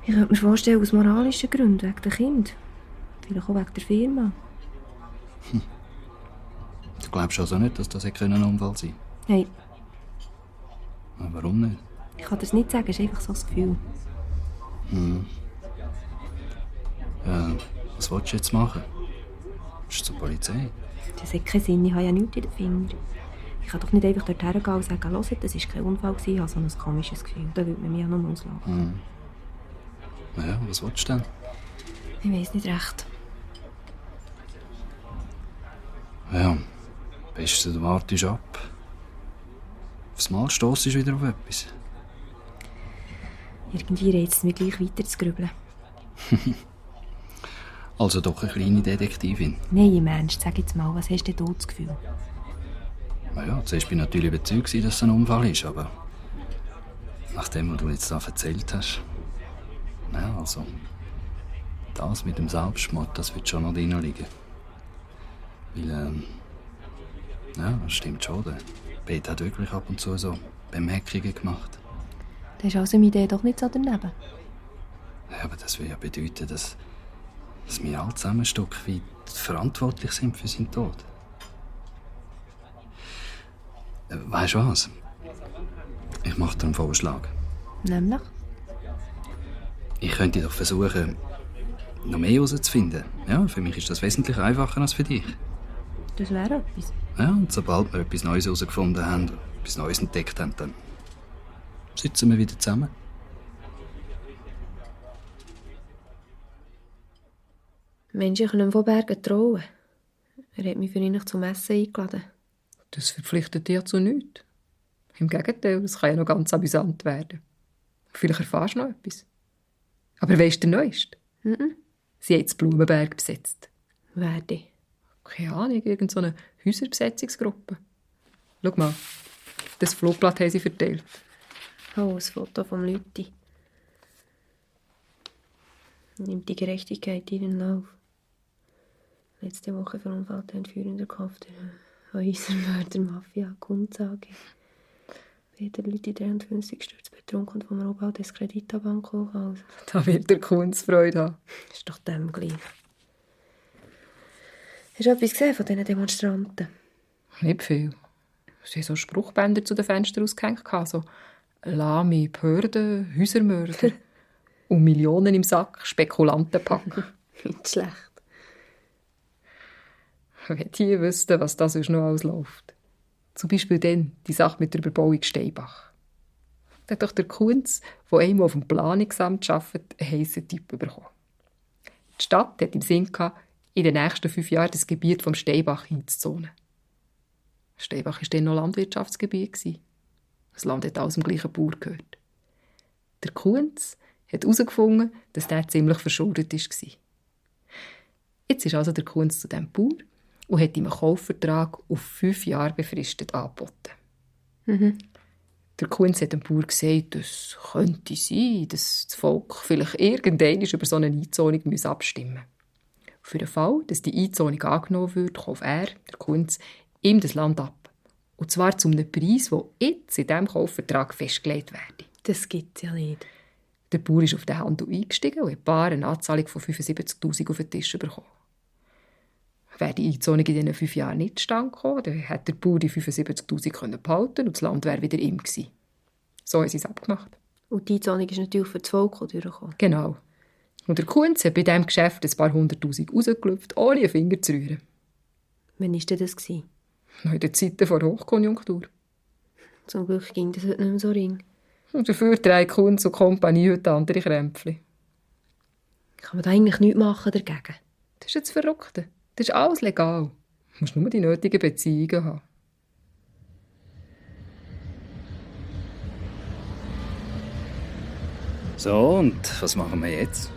Ich könnte mir vorstellen, aus moralischen Gründen, wegen der Kind. Vielleicht auch wegen der Firma. Du glaubst also nicht, dass das ein Unfall sein Hey, hätte? Warum nicht? ich kann das nicht sagen, es ist einfach so das Gefühl. Ja, was willst du jetzt machen? Bist du zur Polizei? Das hat keinen Sinn, ich habe ja nichts in den Fingern. Ich kann doch nicht einfach dorthin gehen und sagen, hört, das war kein Unfall, ich habe so ein komisches Gefühl. Da würde man mich ja noch auslachen. Ja, was willst du denn? Ich weiss nicht recht. Ja, am besten du wartest ab. Aufs Mal stossst du wieder auf etwas. Irgendwie reizt es mich gleich weiter zu grübeln. Also doch eine kleine Detektivin. Nein, im Ernst, sag jetzt mal, was hast denn du das Gefühl? Ja, zuerst war ich natürlich überzeugt, dass es ein Unfall ist, aber nachdem, was du jetzt da erzählt hast, ja, also das mit dem Selbstmord, das wird schon noch drin liegen. Weil, ja, das stimmt schon, der Pete hat wirklich ab und zu so Bemerkungen gemacht. Das ist also meine Idee doch nicht so daneben. Ja, aber das würde ja bedeuten, dass wir alle zusammen ein Stück weit verantwortlich sind für seinen Tod. Weißt du was? Ich mache dir einen Vorschlag. Nämlich? Ich könnte doch versuchen, noch mehr herauszufinden. Ja, für mich ist das wesentlich einfacher als für dich. Das wäre etwas. Ja, und sobald wir etwas Neues herausgefunden haben, etwas Neues entdeckt haben, dann sitzen wir wieder zusammen. Menschen können von Bergen trauen. Er hat mich für ihn zum Essen eingeladen. Das verpflichtet dich ja zu nichts. Im Gegenteil, es kann ja noch ganz amüsant werden. Vielleicht erfährst du noch etwas. Aber weisst du der Neueste? Sie hat den Blumenberg besetzt. Wer denn? Keine Ahnung, irgendeine Häuserbesetzungsgruppe. Schau mal, das Flugblatt haben sie verteilt. Oh, ein Foto vom Lüthi. Nimmt die Gerechtigkeit ihren Lauf. Letzte Woche verunfallte ein führender Kopf der Häusermörder Mafia Kunzage. Peter Lüthi 53 stürzt betrunken vom Rohbau des Kreditabank hoch aus. Da wird der Kunz Freude haben. Ist doch dem gleich. Hast du etwas gesehen von diesen Demonstranten? Nicht viel. Sie haben so Spruchbänder zu den Fenstern ausgehängt. So lahme Behörden, Häusermörder und Millionen im Sack, Spekulantenpack. Nicht schlecht. Wenn die wüssten, was das sonst noch ausläuft. Zum Beispiel dann die Sache mit der Überbauung Steinbach. Da hat doch der Kunz, der einmal auf dem Planungsamt arbeitet, einen heissen Typ bekommen. Die Stadt hat im Sinn gehabt, in den nächsten 5 Jahren das Gebiet vom Steinbach hinzuzonen. Steinbach war dann noch Landwirtschaftsgebiet. Das Land hat alles dem gleichen Bauer gehört. Der Kunz hat herausgefunden, dass der ziemlich verschuldet war. Jetzt ist also der Kunz zu diesem Bauer und hat ihm einen Kaufvertrag auf 5 Jahre befristet angeboten. Der Kunz hat dem Bauer gesagt, es könnte sein, dass das Volk vielleicht irgendwann über so eine Einzonung abstimmen muss. Für den Fall, dass die Einzonung angenommen wird, kauft er, der Kunz, ihm das Land ab. Und zwar zu einem Preis, der jetzt in diesem Kaufvertrag festgelegt werde. Das gibt es ja nicht. Der Bauer ist auf den Handel eingestiegen und hat eine Anzahlung von 75'000 auf den Tisch bekommen. Wäre die Einzonung in diesen 5 Jahren nicht zustande gekommen, dann hätte der Bauer die 75'000 behalten und das Land wäre wieder ihm gewesen. So haben sie es abgemacht. Und die Einzonung ist natürlich für das Volk durchgekommen. Genau. Und der Kunz hat bei diesem Geschäft ein paar 100'000 rausgelüpft, ohne einen Finger zu rühren. Wann war denn das? In den Zeiten vor Hochkonjunktur. Zum Glück ging das heute nicht mehr so ring. Und dafür trägt Kunz und Kompanie heute andere Krämpfchen. Kann man da eigentlich nichts machen dagegen? Das ist jetzt Verrückte. Das ist alles legal. Du musst nur die nötigen Beziehungen haben. So, und was machen wir jetzt?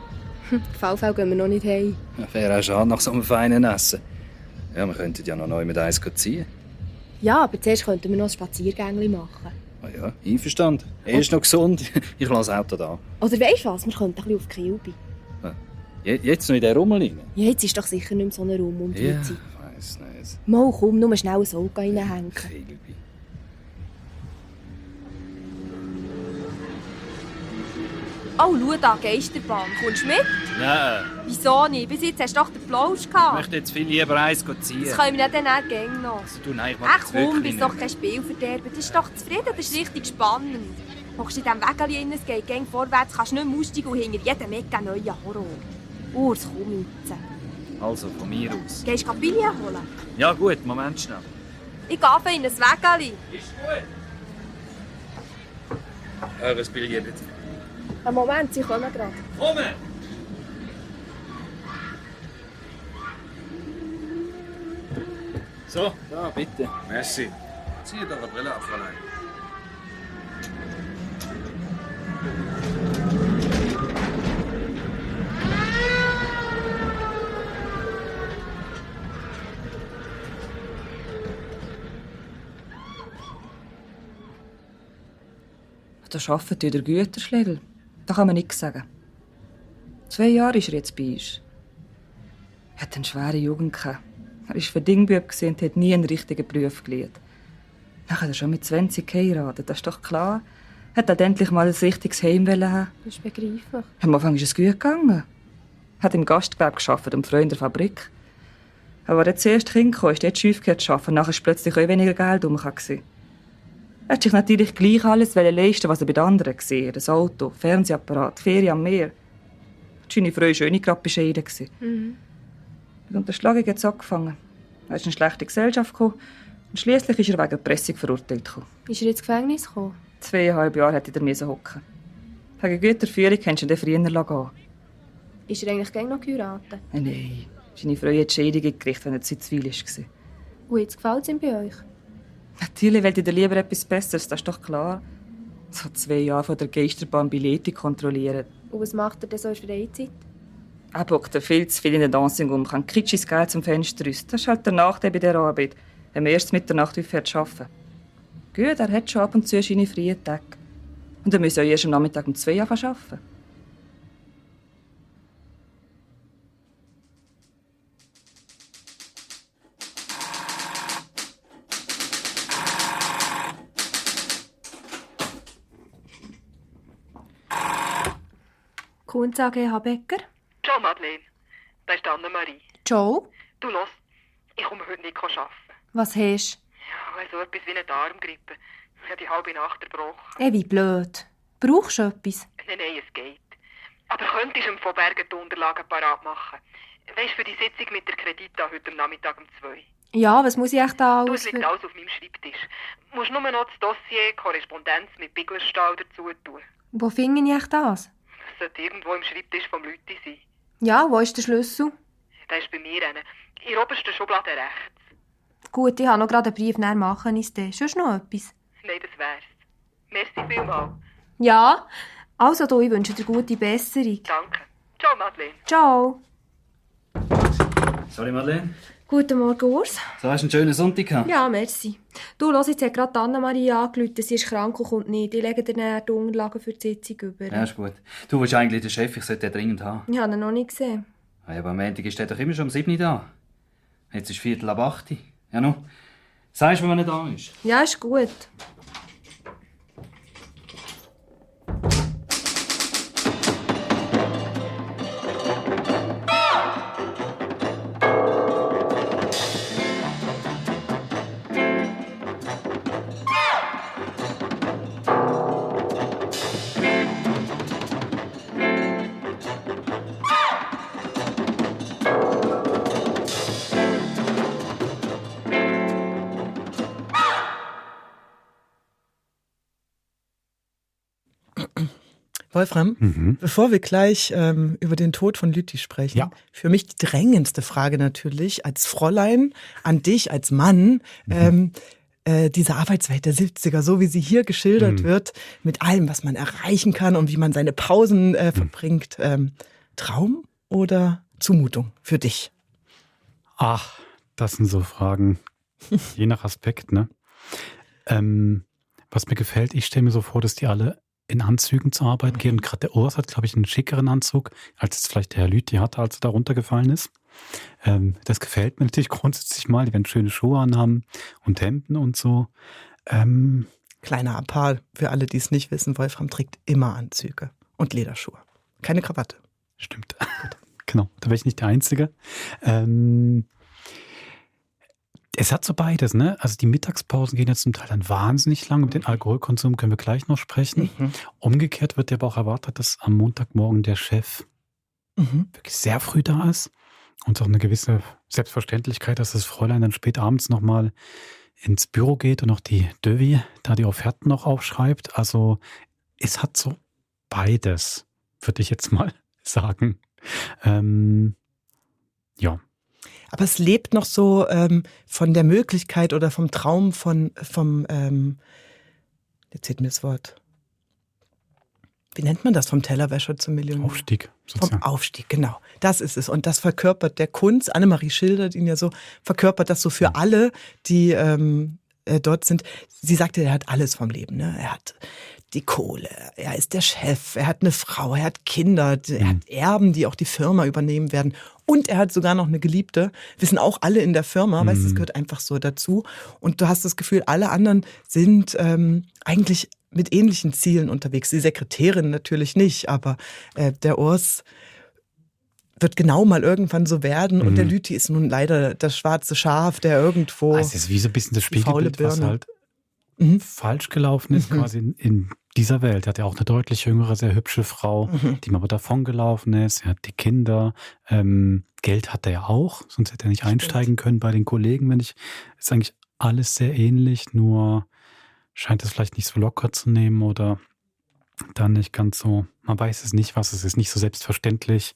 V gehen wir noch nicht heim. Ja, wäre auch schade nach so einem feinen Essen. Ja, wir könnten ja noch neu mit eins ziehen. Ja, aber zuerst könnten wir noch ein Spaziergängchen machen. Ah ja, einverstanden. Er ist noch gesund. Ich lasse das Auto da. Oder weisst du was? Wir könnten ein bisschen auf die Kilby. Jetzt noch in den Rummel rein? Ja, jetzt ist doch sicher nicht mehr so ein Raum um die Ja, Zeit. weiss nicht. Mal komm, nur schnell ein Auge reinhängen. Oh, schau da, Geisterbahn. Kommst du mit? Nein, Wieso nicht? Bis jetzt hast du doch den Plausch ich gehabt. möchte jetzt viel lieber eins ziehen. Das können wir ja dann auch gäng noch. Du, nein, ich mag Ach jetzt komm, wirklich bist doch nicht. kein Spielverderber. Das ist doch zufrieden, das ist richtig spannend. Hockst in diesem Wägeli rein, es geht gäng vorwärts, kannst nicht mehr aussteigen und hinter jedem Eck einen neuen Horror. Urs, komm jetzt. Also, von mir aus. Gehst du Billet holen? Ja gut, Moment schnell. Ich gehe in ein Wägeli. Ist gut. Eures Billett bitte. Einen Moment, sie kommen gerade. Kommen! So, da, bitte. Merci. Zieh doch eine Brille ab, Fräulein. Da arbeitet ja der Güterschlägel. Da kann man nichts sagen. 2 Jahre ist er jetzt bei uns. Er hat eine schwere Jugend gehabt. Er war Verdingbub und hat nie einen richtigen Beruf gelernt. Dann hat er schon mit 20 geheiratet, das ist doch klar. Er hat endlich mal ein richtiges Heim haben. Das ist begreiflich. Am Anfang ist es gut gegangen. Er hat im Gastgewerbe gearbeitet und Freund in der Fabrik. Aber als er zuerst Kind kam, ist er schief zu arbeiten. Nachher war plötzlich auch weniger Geld rum. Er hat sich natürlich gleich alles leisten, was er bei den anderen gesehen hat. Ein Auto, Fernsehapparat, Ferien am Meer. Seine Frau war schön gerade bescheiden. Mhm. Mit der Unterschlagung hat es angefangen. Er ist in eine schlechte Gesellschaft gekommen und schliesslich ist er wegen Erpressung verurteilt gekommen. Ist er ins Gefängnis gekommen? 2,5 Jahre hätte er hocken. Wegen guter Führung kannst du ihn früher gehen. Ist er eigentlich gern noch geheiratet? Nein, seine Frau hat die Scheidung gekriegt, wenn er zu Zwiel war. Und jetzt gefällt es ihm bei euch? Natürlich will ich lieber etwas Besseres, das ist doch klar. So 2 Jahre von der Geisterbahn Billette kontrollieren. Und was macht er denn so in Freizeit? Er bockt viel zu viel in den Dancing um, kann kitschiges Geld zum Fenster raus. Das ist halt der Nachteil bei dieser Arbeit, wenn man erst Mitternacht aufhört zu arbeiten. Gut, er hat schon ab und zu seine freien Tage. Und er muss ja erst am Nachmittag um 2 arbeiten. Kunz AG Habecker. Ciao, Madeleine. Das ist Anne-Marie. Ciao. Du los. ich komme heute nicht arbeiten. Was hast Ja, so etwas wie eine Darmgrippe. Ich habe die halbe Nacht erbrochen. du? Wie blöd. Brauchst du etwas? Nein, es geht. Aber könntest du ihm von Bergen die Unterlagen parat machen? Weisst für die Sitzung mit der Kredita heute am Nachmittag um 2. Ja, was muss ich echt da Du, alles es liegt alles auf meinem Schreibtisch. Du musst nur noch das Dossier Korrespondenz mit Biglerstahl dazu tun. Wo finde ich echt das? Das sollte irgendwo im Schreibtisch vom Lüti sein. Ja, wo ist der Schlüssel? Der ist bei mir. In der obersten Schublade rechts. Gut, ich habe noch gerade einen Brief, dann machen ist der. Sonst noch etwas? Nein, das wär's. Merci vielmals. Ja, also du, ich wünsche dir gute Besserung. Danke. Ciao, Madeleine. Ciao. Sorry, Madeleine. Guten Morgen, Urs. So, hast du einen schönen Sonntag gehabt? Ja, merci. Du, los, jetzt hat gerade Anna-Maria angerufen, sie ist krank und kommt nicht. Ich lege dir dann die Unterlagen für die Sitzung über. Ja, ist gut. Du bist eigentlich der Chef, ich sollte den dringend haben. Ich habe ihn noch nicht gesehen. Ja, aber am Montag ist der doch immer schon um 7 Uhr da. Jetzt ist 7:45. Ja, nun. Sagst du, wenn er nicht da ist? Ja, ist gut. Wolfram, bevor wir gleich über den Tod von Lüthi sprechen, für mich die drängendste Frage natürlich als Fräulein an dich als Mann, diese Arbeitswelt der 70er, so wie sie hier geschildert wird, mit allem, was man erreichen kann und wie man seine Pausen verbringt. Traum oder Zumutung für dich? Ach, das sind so Fragen, je nach Aspekt, ne? Was mir gefällt, ich stelle mir so vor, dass die alle in Anzügen zur Arbeit gehen. Und gerade der Urs hat, glaube ich, einen schickeren Anzug, als es vielleicht der Herr Lüthi hatte, als er da runtergefallen ist. Das gefällt mir natürlich grundsätzlich mal. Die werden schöne Schuhe anhaben und Hemden und so. Kleiner Appell für alle, die es nicht wissen. Wolfram trägt immer Anzüge und Lederschuhe. Keine Krawatte. Stimmt. Genau, da wäre ich nicht der Einzige. Es hat so beides, ne? Also die Mittagspausen gehen jetzt zum Teil dann wahnsinnig lang. Über den Alkoholkonsum können wir gleich noch sprechen. Umgekehrt wird ja aber auch erwartet, dass am Montagmorgen der Chef wirklich sehr früh da ist. Und auch eine gewisse Selbstverständlichkeit, dass das Fräulein dann spät abends nochmal ins Büro geht und auch die Dövi da die Offerten noch aufschreibt. Also es hat so beides, würde ich jetzt mal sagen. Ja. Aber es lebt noch so von der Möglichkeit oder vom Traum vom jetzt fehlt mir das Wort. Wie nennt man das? Vom Tellerwäscher zum Millionär? Aufstieg. Sozusagen. Vom Aufstieg, genau. Das ist es. Und das verkörpert der Kunz. Annemarie schildert ihn ja so, verkörpert das so für alle, die dort sind. Sie sagte, er hat alles vom Leben. Ne? Er hat die Kohle, er ist der Chef, er hat eine Frau, er hat Kinder, er hat Erben, die auch die Firma übernehmen werden. Und er hat sogar noch eine Geliebte. Wissen auch alle in der Firma, weißt du, das gehört einfach so dazu. Und du hast das Gefühl, alle anderen sind eigentlich mit ähnlichen Zielen unterwegs. Die Sekretärin natürlich nicht, aber der Urs wird genau mal irgendwann so werden. Und der Lüthi ist nun leider das schwarze Schaf, der irgendwo... Also es ist wie so ein bisschen das Spiegelbild, was halt falsch gelaufen ist, quasi in dieser Welt. Er hat ja auch eine deutlich jüngere, sehr hübsche Frau, die ihm aber davongelaufen ist. Er hat die Kinder. Geld hat er ja auch, sonst hätte er nicht einsteigen können bei den Kollegen. Ist eigentlich alles sehr ähnlich, nur scheint es vielleicht nicht so locker zu nehmen oder dann nicht ganz so, man weiß es nicht, was es ist. Nicht so selbstverständlich,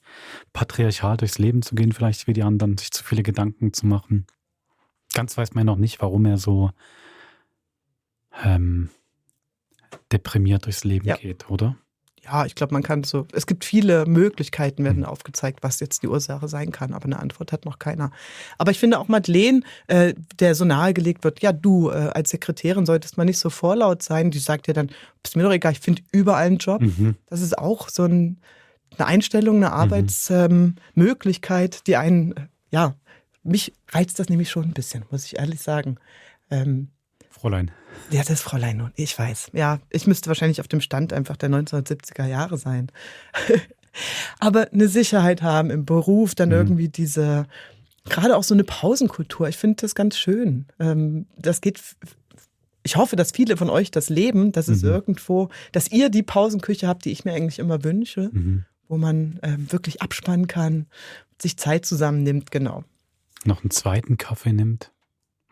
patriarchal durchs Leben zu gehen, vielleicht wie die anderen, sich zu viele Gedanken zu machen. Ganz weiß man ja noch nicht, warum er so deprimiert durchs Leben geht, oder? Ja, ich glaube, man kann so, es gibt viele Möglichkeiten, werden aufgezeigt, was jetzt die Ursache sein kann, aber eine Antwort hat noch keiner. Aber ich finde auch Madeleine, der so nahegelegt wird, ja, du als Sekretärin solltest mal nicht so vorlaut sein, die sagt ja dann, ist mir doch egal, ich finde überall einen Job. Das ist auch so eine Einstellung, eine Arbeitsmöglichkeit, die einen, ja, mich reizt das nämlich schon ein bisschen, muss ich ehrlich sagen. Fräulein. Ja, das ist Fräulein nun, ich weiß. Ja, ich müsste wahrscheinlich auf dem Stand einfach der 1970er Jahre sein. Aber eine Sicherheit haben im Beruf, dann irgendwie diese gerade auch so eine Pausenkultur. Ich finde das ganz schön. Das geht. Ich hoffe, dass viele von euch das leben, dass es irgendwo, dass ihr die Pausenküche habt, die ich mir eigentlich immer wünsche, wo man wirklich abspannen kann, sich Zeit zusammennimmt, genau. Noch einen zweiten Kaffee nimmt.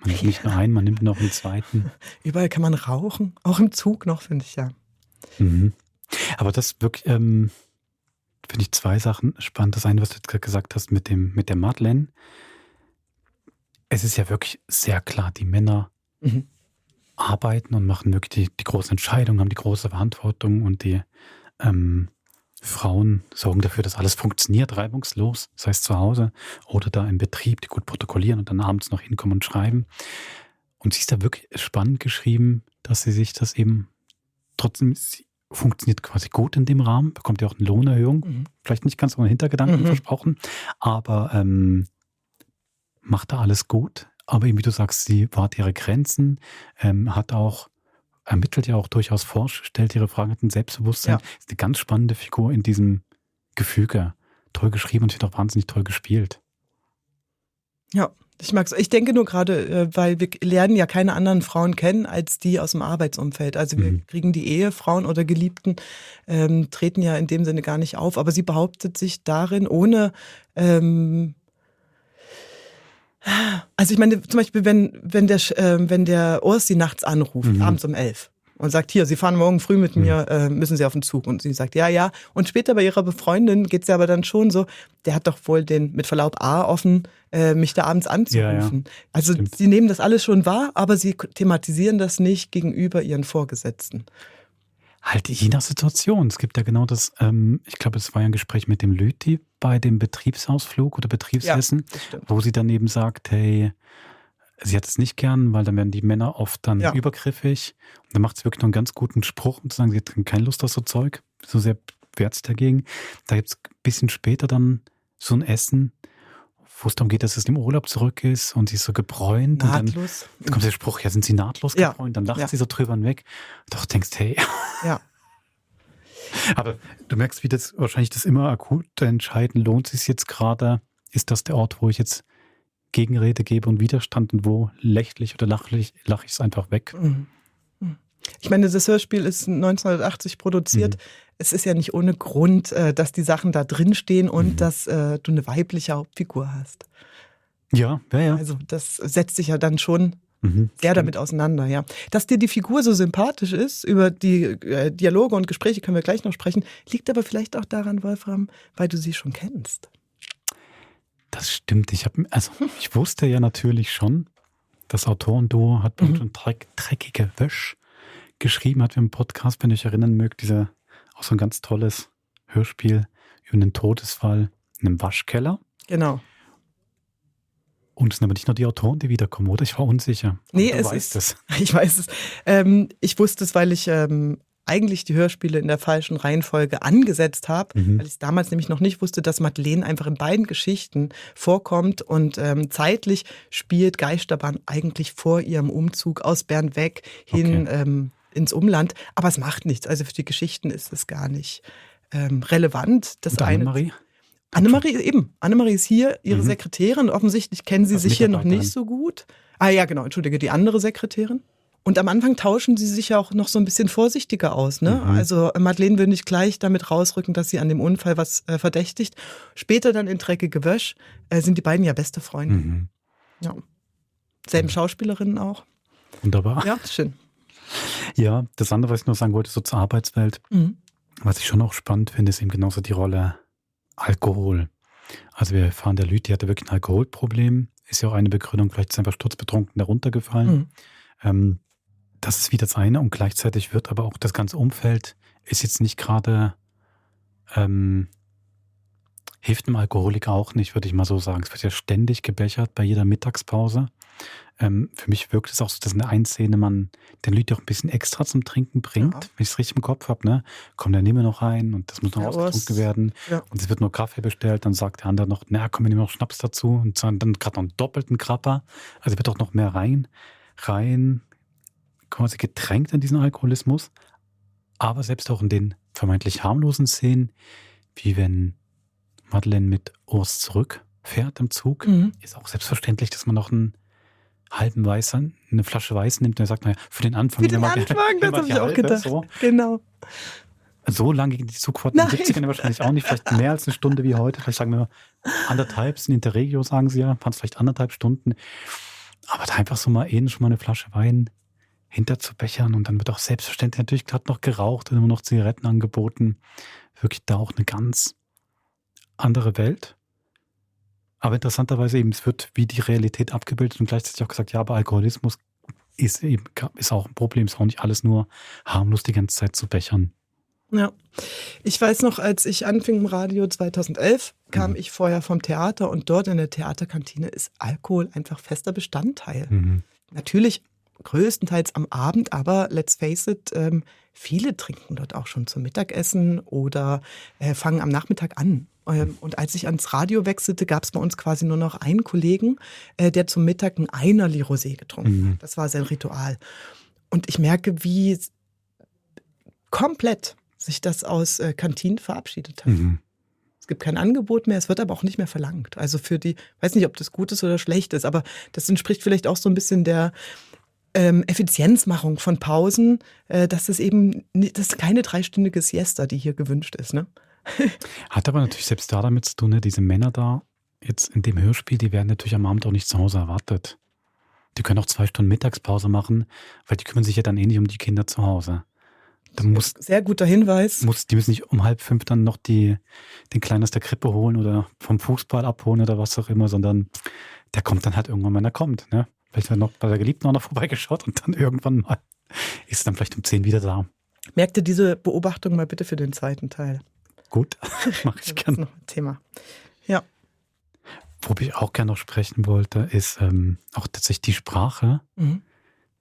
Man nimmt nicht nur einen, man nimmt noch einen zweiten. Überall kann man rauchen, auch im Zug noch, finde ich ja. Aber das wirklich, finde ich 2 Sachen spannend. Das eine, was du jetzt gerade gesagt hast mit der Madeleine. Es ist ja wirklich sehr klar, die Männer arbeiten und machen wirklich die großen Entscheidungen, haben die große Verantwortung und die Frauen sorgen dafür, dass alles funktioniert, reibungslos, sei es zu Hause oder da im Betrieb, die gut protokollieren und dann abends noch hinkommen und schreiben. Und sie ist da wirklich spannend geschrieben, dass sie sich das eben trotzdem, sie funktioniert quasi gut in dem Rahmen, bekommt ja auch eine Lohnerhöhung, vielleicht nicht ganz ohne Hintergedanken versprochen, aber macht da alles gut. Aber eben, wie du sagst, sie wahrt ihre Grenzen, ermittelt ja auch durchaus forsch, stellt ihre Fragen, hat ein Selbstbewusstsein. Ja. Ist eine ganz spannende Figur in diesem Gefüge. Toll geschrieben und wird auch wahnsinnig toll gespielt. Ja, ich mag's. Ich denke nur gerade, weil wir lernen ja keine anderen Frauen kennen als die aus dem Arbeitsumfeld. Also wir kriegen die Ehefrauen oder Geliebten, treten ja in dem Sinne gar nicht auf. Aber sie behauptet sich darin ohne... Also ich meine, zum Beispiel, wenn der Urs sie nachts anruft, abends um 11 und sagt, hier, Sie fahren morgen früh mit mir, müssen Sie auf den Zug. Und sie sagt, ja. Und später bei ihrer Befreundin geht es ja aber dann schon so, der hat doch wohl den, mit Verlaub, offen, mich da abends anzurufen. Ja. Also sie nehmen das alles schon wahr, aber sie thematisieren das nicht gegenüber ihren Vorgesetzten. Halt je nach Situation. Es gibt ja genau das, ich glaube, es war ja ein Gespräch mit dem Lüthi bei dem Betriebsausflug oder Betriebsessen, wo sie dann eben sagt, hey, sie hat es nicht gern, weil dann werden die Männer oft dann übergriffig. Und dann macht sie wirklich noch einen ganz guten Spruch, um zu sagen, sie hat keine Lust auf so Zeug, so sehr wehrt sich dagegen. Da gibt es ein bisschen später dann so ein Essen, wo es darum geht, dass es im Urlaub zurück ist und sie ist so gebräunt. Nahtlos. Und dann kommt der Spruch, ja, sind sie nahtlos gebräunt? Dann lacht sie so drüber hinweg. Doch denkst, hey. Ja. Aber du merkst, wie das wahrscheinlich das immer akute Entscheiden, lohnt es sich jetzt gerade? Ist das der Ort, wo ich jetzt Gegenrede gebe und Widerstand und wo lache ich es einfach weg? Ich meine, das Hörspiel ist 1980 produziert. Es ist ja nicht ohne Grund, dass die Sachen da drin stehen und dass du eine weibliche Hauptfigur hast. Ja. Also das setzt sich ja dann schon sehr damit auseinander, ja. Dass dir die Figur so sympathisch ist, über die Dialoge und Gespräche können wir gleich noch sprechen, liegt aber vielleicht auch daran, Wolfram, weil du sie schon kennst. Das stimmt. Ich wusste ja natürlich schon, das Autorenduo hat bei uns schon dreckige Wäsche geschrieben, hat wir im Podcast, wenn ihr euch erinnern mögt, auch so ein ganz tolles Hörspiel über einen Todesfall in einem Waschkeller. Genau. Und es sind aber nicht nur die Autoren, die wiederkommen, oder? Ich war unsicher. Nee, ich weiß es. Ich wusste es, weil ich eigentlich die Hörspiele in der falschen Reihenfolge angesetzt habe, weil ich damals nämlich noch nicht wusste, dass Madeleine einfach in beiden Geschichten vorkommt und zeitlich spielt Geisterbahn eigentlich vor ihrem Umzug aus Bern weg hin ins Umland. Aber es macht nichts. Also für die Geschichten ist es gar nicht relevant. Und Annemarie? Annemarie ist hier, ihre Sekretärin. Offensichtlich kennen sie sich hier noch nicht so gut. Ah ja, genau, entschuldige, die andere Sekretärin. Und am Anfang tauschen sie sich ja auch noch so ein bisschen vorsichtiger aus. Ne? Also Madeleine will nicht gleich damit rausrücken, dass sie an dem Unfall was verdächtigt. Später dann in Dreckige Wäsche sind die beiden ja beste Freunde. Ja. Selben Schauspielerinnen auch. Wunderbar. Ja, schön. Ja, das andere, was ich noch sagen wollte, so zur Arbeitswelt, was ich schon auch spannend finde, ist eben genauso die Rolle Alkohol. Also wir erfahren, der Lüthi hatte wirklich ein Alkoholproblem. Ist ja auch eine Begründung, vielleicht ist er einfach sturzbetrunken darunter gefallen. Das ist wie das eine und gleichzeitig wird aber auch das ganze Umfeld ist jetzt nicht gerade hilft dem Alkoholiker auch nicht, würde ich mal so sagen. Es wird ja ständig gebechert bei jeder Mittagspause. Für mich wirkt es auch so, dass in der einen Szene man den Lüthi auch ein bisschen extra zum Trinken bringt, wenn ich es richtig im Kopf habe. Ne? Komm, dann nehmen wir noch rein und das muss noch ausgetrunken werden. Ja. Und es wird nur Kaffee bestellt, dann sagt der andere noch, na komm, wir nehmen noch Schnaps dazu und dann gerade noch einen doppelten Krapper. Also wird auch noch mehr rein quasi getränkt in diesen Alkoholismus. Aber selbst auch in den vermeintlich harmlosen Szenen, wie wenn Madeleine mit Urs zurückfährt fährt im Zug, ist auch selbstverständlich, dass man noch einen halben Weißer, eine Flasche Weiß nimmt. Und er sagt, naja, für den Anfang. Für den Anfang, das habe ich auch gedacht. So. Genau. So lange ging die Zugfahrt in den 70ern wahrscheinlich auch nicht. Vielleicht mehr als eine Stunde wie heute. Vielleicht sagen wir 1,5, in Interregio sagen sie ja, waren es vielleicht 1,5 Stunden. Aber da einfach so mal schon mal eine Flasche Wein hinterzubechern und dann wird auch selbstverständlich natürlich gerade noch geraucht und immer noch Zigaretten angeboten. Wirklich da auch eine ganz andere Welt. Aber interessanterweise eben, es wird wie die Realität abgebildet und gleichzeitig auch gesagt, ja, aber Alkoholismus ist auch ein Problem, ist auch nicht alles nur harmlos die ganze Zeit zu bechern. Ja, ich weiß noch, als ich anfing im Radio 2011, kam ich vorher vom Theater und dort in der Theaterkantine ist Alkohol einfach fester Bestandteil. Natürlich größtenteils am Abend, aber let's face it, viele trinken dort auch schon zum Mittagessen oder fangen am Nachmittag an. Und als ich ans Radio wechselte, gab es bei uns quasi nur noch einen Kollegen, der zum Mittag ein Einerli Rosé getrunken hat. Das war sein Ritual. Und ich merke, wie komplett sich das aus Kantinen verabschiedet hat. Es gibt kein Angebot mehr, es wird aber auch nicht mehr verlangt. Also für die, weiß nicht, ob das gut ist oder schlecht ist, aber das entspricht vielleicht auch so ein bisschen der Effizienzmachung von Pausen, dass es eben das ist keine 3-stündige Siesta, die hier gewünscht ist. Ne? Hat aber natürlich selbst da damit zu tun, ne? Diese Männer da jetzt in dem Hörspiel, die werden natürlich am Abend auch nicht zu Hause erwartet. Die können auch 2 Stunden Mittagspause machen, weil die kümmern sich ja dann eh nicht um die Kinder zu Hause. Sehr guter Hinweis. Die müssen nicht um 4:30 dann noch den Kleinen aus der Krippe holen oder vom Fußball abholen oder was auch immer, sondern der kommt dann halt irgendwann, wenn er kommt. Ne? Vielleicht noch bei der Geliebten auch noch vorbeigeschaut und dann irgendwann mal ist dann vielleicht um 10 wieder da. Merkt ihr diese Beobachtung mal bitte für den zweiten Teil? Gut, mache ich gerne. Das ist noch ein Thema. Ja. Worüber ich auch gerne noch sprechen wollte, ist auch tatsächlich die Sprache.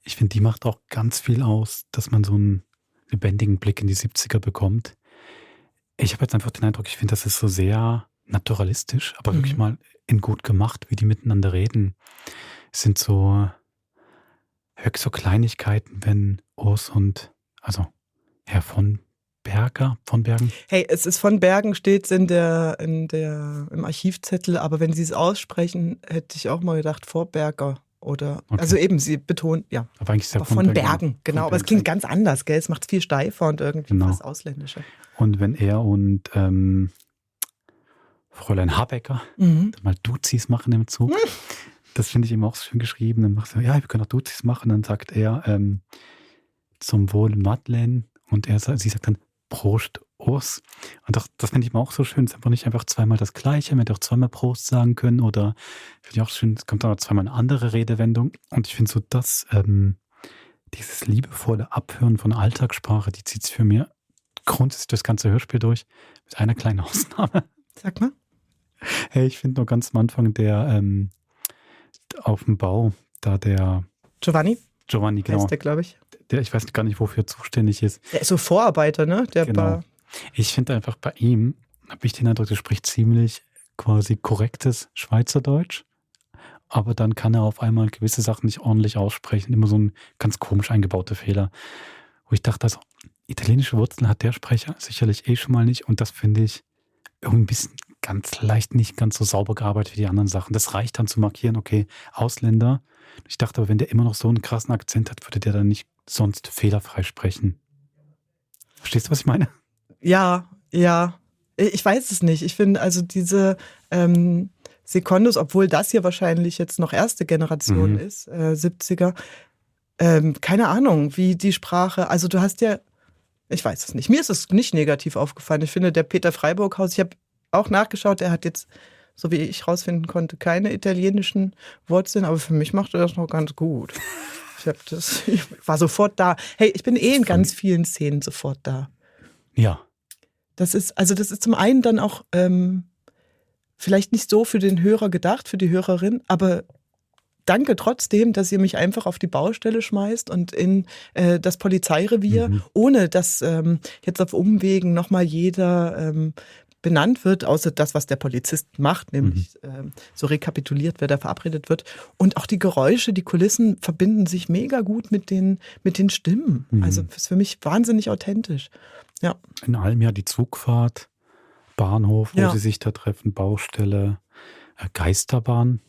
Ich finde, die macht auch ganz viel aus, dass man so einen lebendigen Blick in die 70er bekommt. Ich habe jetzt einfach den Eindruck, ich finde, das ist so sehr naturalistisch, aber wirklich mal in gut gemacht, wie die miteinander reden. Es sind so Kleinigkeiten, wenn Urs und, also Herr von Bergen. Hey, es ist von Bergen, steht im Archivzettel, aber wenn Sie es aussprechen, hätte ich auch mal gedacht, Vorberger. Oder, okay. Also eben, sie betont, ja. Aber eigentlich ist ja von Bergen, genau. Aber es klingt ganz anders, gell? Es macht es viel steifer und irgendwie fast ausländischer. Und wenn er und Fräulein Habecker mal Duzis machen im Zug, das finde ich eben auch so schön geschrieben. Dann macht er, ja, wir können auch Duzis machen. Dann sagt er zum Wohl Madeleine und sie sagt dann Prost Urs. Und das finde ich immer auch so schön. Es ist einfach nicht einfach zweimal das Gleiche. Man hätte auch zweimal Prost sagen können oder finde ich auch schön, es kommt dann auch zweimal eine andere Redewendung. Und ich finde so, dass dieses liebevolle Abhören von Alltagssprache, die zieht sich für mich grundsätzlich das ganze Hörspiel durch, mit einer kleinen Ausnahme. Sag mal. Hey, ich finde nur ganz am Anfang der auf dem Bau, da der Giovanni, genau. Heißt der, glaube ich. Der, ich weiß gar nicht, wofür er zuständig ist. Der ist so Vorarbeiter, ne? Genau. Ich finde einfach bei ihm, habe ich den Eindruck, der spricht ziemlich quasi korrektes Schweizerdeutsch, aber dann kann er auf einmal gewisse Sachen nicht ordentlich aussprechen. Immer so ein ganz komisch eingebauter Fehler. Wo ich dachte, also italienische Wurzeln hat der Sprecher sicherlich schon mal nicht und das finde ich irgendwie ein bisschen ganz leicht nicht ganz so sauber gearbeitet wie die anderen Sachen. Das reicht dann zu markieren, okay, Ausländer. Ich dachte aber, wenn der immer noch so einen krassen Akzent hat, würde der dann nicht sonst fehlerfrei sprechen. Verstehst du, was ich meine? Ja. Ich weiß es nicht. Ich finde also diese Secondos, obwohl das hier wahrscheinlich jetzt noch erste Generation ist, 70er, keine Ahnung, wie die Sprache, also du hast ja, ich weiß es nicht. Mir ist es nicht negativ aufgefallen. Ich finde, der Peter Freiburghaus, ich habe auch nachgeschaut, er hat jetzt, so wie ich rausfinden konnte, keine italienischen Wurzeln, aber für mich macht er das noch ganz gut. Ich war sofort da. Hey, ich bin in ganz vielen Szenen sofort da. Ja. Das ist zum einen dann auch vielleicht nicht so für den Hörer gedacht, für die Hörerin, aber danke trotzdem, dass ihr mich einfach auf die Baustelle schmeißt und in das Polizeirevier, ohne dass jetzt auf Umwegen nochmal jeder benannt wird, außer das, was der Polizist macht, nämlich so rekapituliert, wer da verabredet wird. Und auch die Geräusche, die Kulissen verbinden sich mega gut mit den Stimmen. Also das ist für mich wahnsinnig authentisch. Ja. In allem ja die Zugfahrt, Bahnhof, wo sie sich da treffen, Baustelle. Geisterbahn.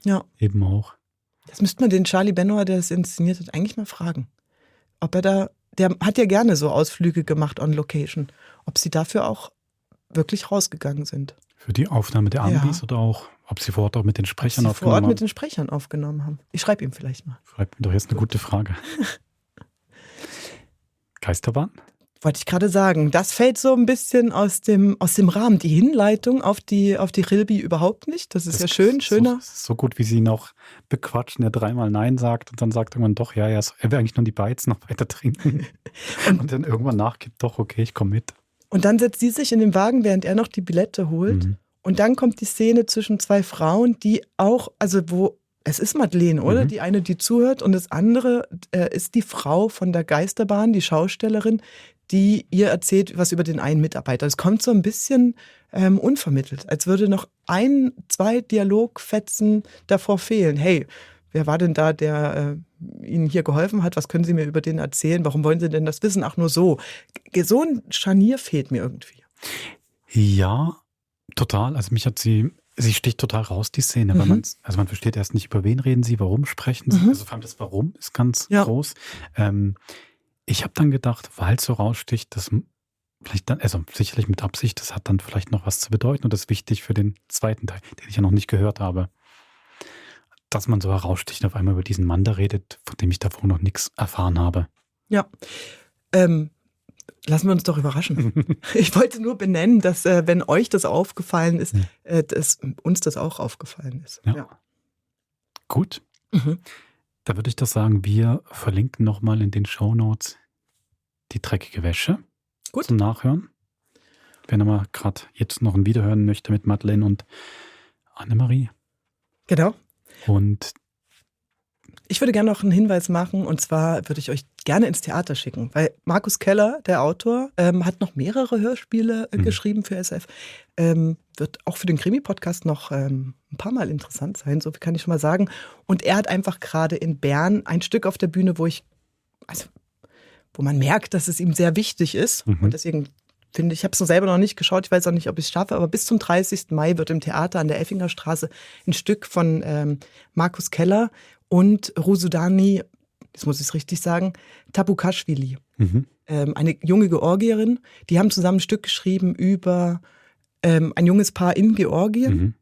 Ja. Eben auch. Das müsste man den Charlie Benoit, der das inszeniert hat, eigentlich mal fragen. Ob er da, der hat ja gerne so Ausflüge gemacht on Location, ob sie dafür auch wirklich rausgegangen sind. Für die Aufnahme der Ambis oder auch, ob sie vor Ort auch mit den Sprechern Ob sie aufgenommen vor Ort haben? mit den Sprechern aufgenommen haben. Ich schreibe ihm vielleicht mal. Schreibt mir doch jetzt eine gute Frage. Geisterbahn? Wollte ich gerade sagen. Das fällt so ein bisschen aus dem Rahmen. Die Hinleitung auf die Rilbi überhaupt nicht. Das ist ja schön, schöner. So gut, wie sie ihn auch bequatschen, der dreimal Nein sagt und dann sagt irgendwann doch, ja, er will eigentlich nur die Beiz noch weiter trinken. Und dann irgendwann nachgibt, doch, okay, ich komme mit. Und dann setzt sie sich in den Wagen, während er noch die Billette holt. Und dann kommt die Szene zwischen zwei Frauen, die auch, also wo, es ist Madeleine, oder? Die eine, die zuhört, und das andere ist die Frau von der Geisterbahn, die Schaustellerin, die ihr erzählt, was über den einen Mitarbeiter. Es kommt so ein bisschen unvermittelt, als würde noch 1, 2 Dialogfetzen davor fehlen. Hey, wer war denn da, der Ihnen hier geholfen hat? Was können Sie mir über den erzählen? Warum wollen Sie denn das wissen? Ach, nur so. So ein Scharnier fehlt mir irgendwie. Ja, total. Also mich hat sie sticht total raus, die Szene. Weil man versteht erst nicht, über wen reden sie, warum sprechen sie. Also vor allem das Warum ist ganz groß. Ich habe dann gedacht, weil es so raussticht, dass vielleicht dann, also sicherlich mit Absicht, das hat dann vielleicht noch was zu bedeuten und das ist wichtig für den zweiten Teil, den ich ja noch nicht gehört habe. Dass man so heraussticht, auf einmal über diesen Mann da redet, von dem ich davor noch nichts erfahren habe. Ja, lassen wir uns doch überraschen. Ich wollte nur benennen, dass, wenn euch das aufgefallen ist, dass uns das auch aufgefallen ist. Ja. Gut. Da würde ich doch sagen, wir verlinken nochmal in den Shownotes die dreckige Wäsche zum Nachhören. Wenn man gerade jetzt noch ein Video hören möchte mit Madeleine und Annemarie. Genau. Und ich würde gerne noch einen Hinweis machen, und zwar würde ich euch gerne ins Theater schicken, weil Markus Keller, der Autor, hat noch mehrere Hörspiele geschrieben für SF. Wird auch für den Krimi-Podcast noch ein paar Mal interessant sein, so viel kann ich schon mal sagen. Und er hat einfach gerade in Bern ein Stück auf der Bühne, wo man merkt, dass es ihm sehr wichtig ist. Und deswegen finde ich, habe es selber noch nicht geschaut, ich weiß auch nicht, ob ich es schaffe, aber bis zum 30. Mai wird im Theater an der Effinger Straße ein Stück von Markus Keller und Rusudani, jetzt muss ich es richtig sagen, Tabukashvili, eine junge Georgierin, die haben zusammen ein Stück geschrieben über ein junges Paar in Georgien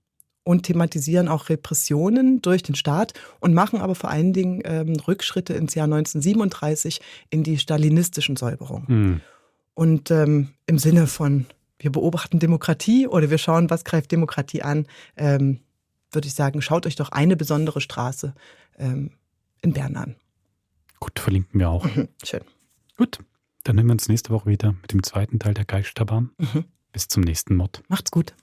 und thematisieren auch Repressionen durch den Staat und machen aber vor allen Dingen Rückschritte ins Jahr 1937 in die stalinistischen Säuberungen. Und im Sinne von, wir beobachten Demokratie oder wir schauen, was greift Demokratie an, würde ich sagen, schaut euch doch eine besondere Straße in Bern an. Gut, verlinken wir auch. Schön. Gut, dann hören wir uns nächste Woche wieder mit dem zweiten Teil der Geisterbahn. Bis zum nächsten Mod. Macht's gut.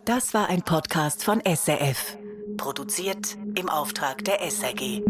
Das war ein Podcast von SRF. Produziert im Auftrag der SRG.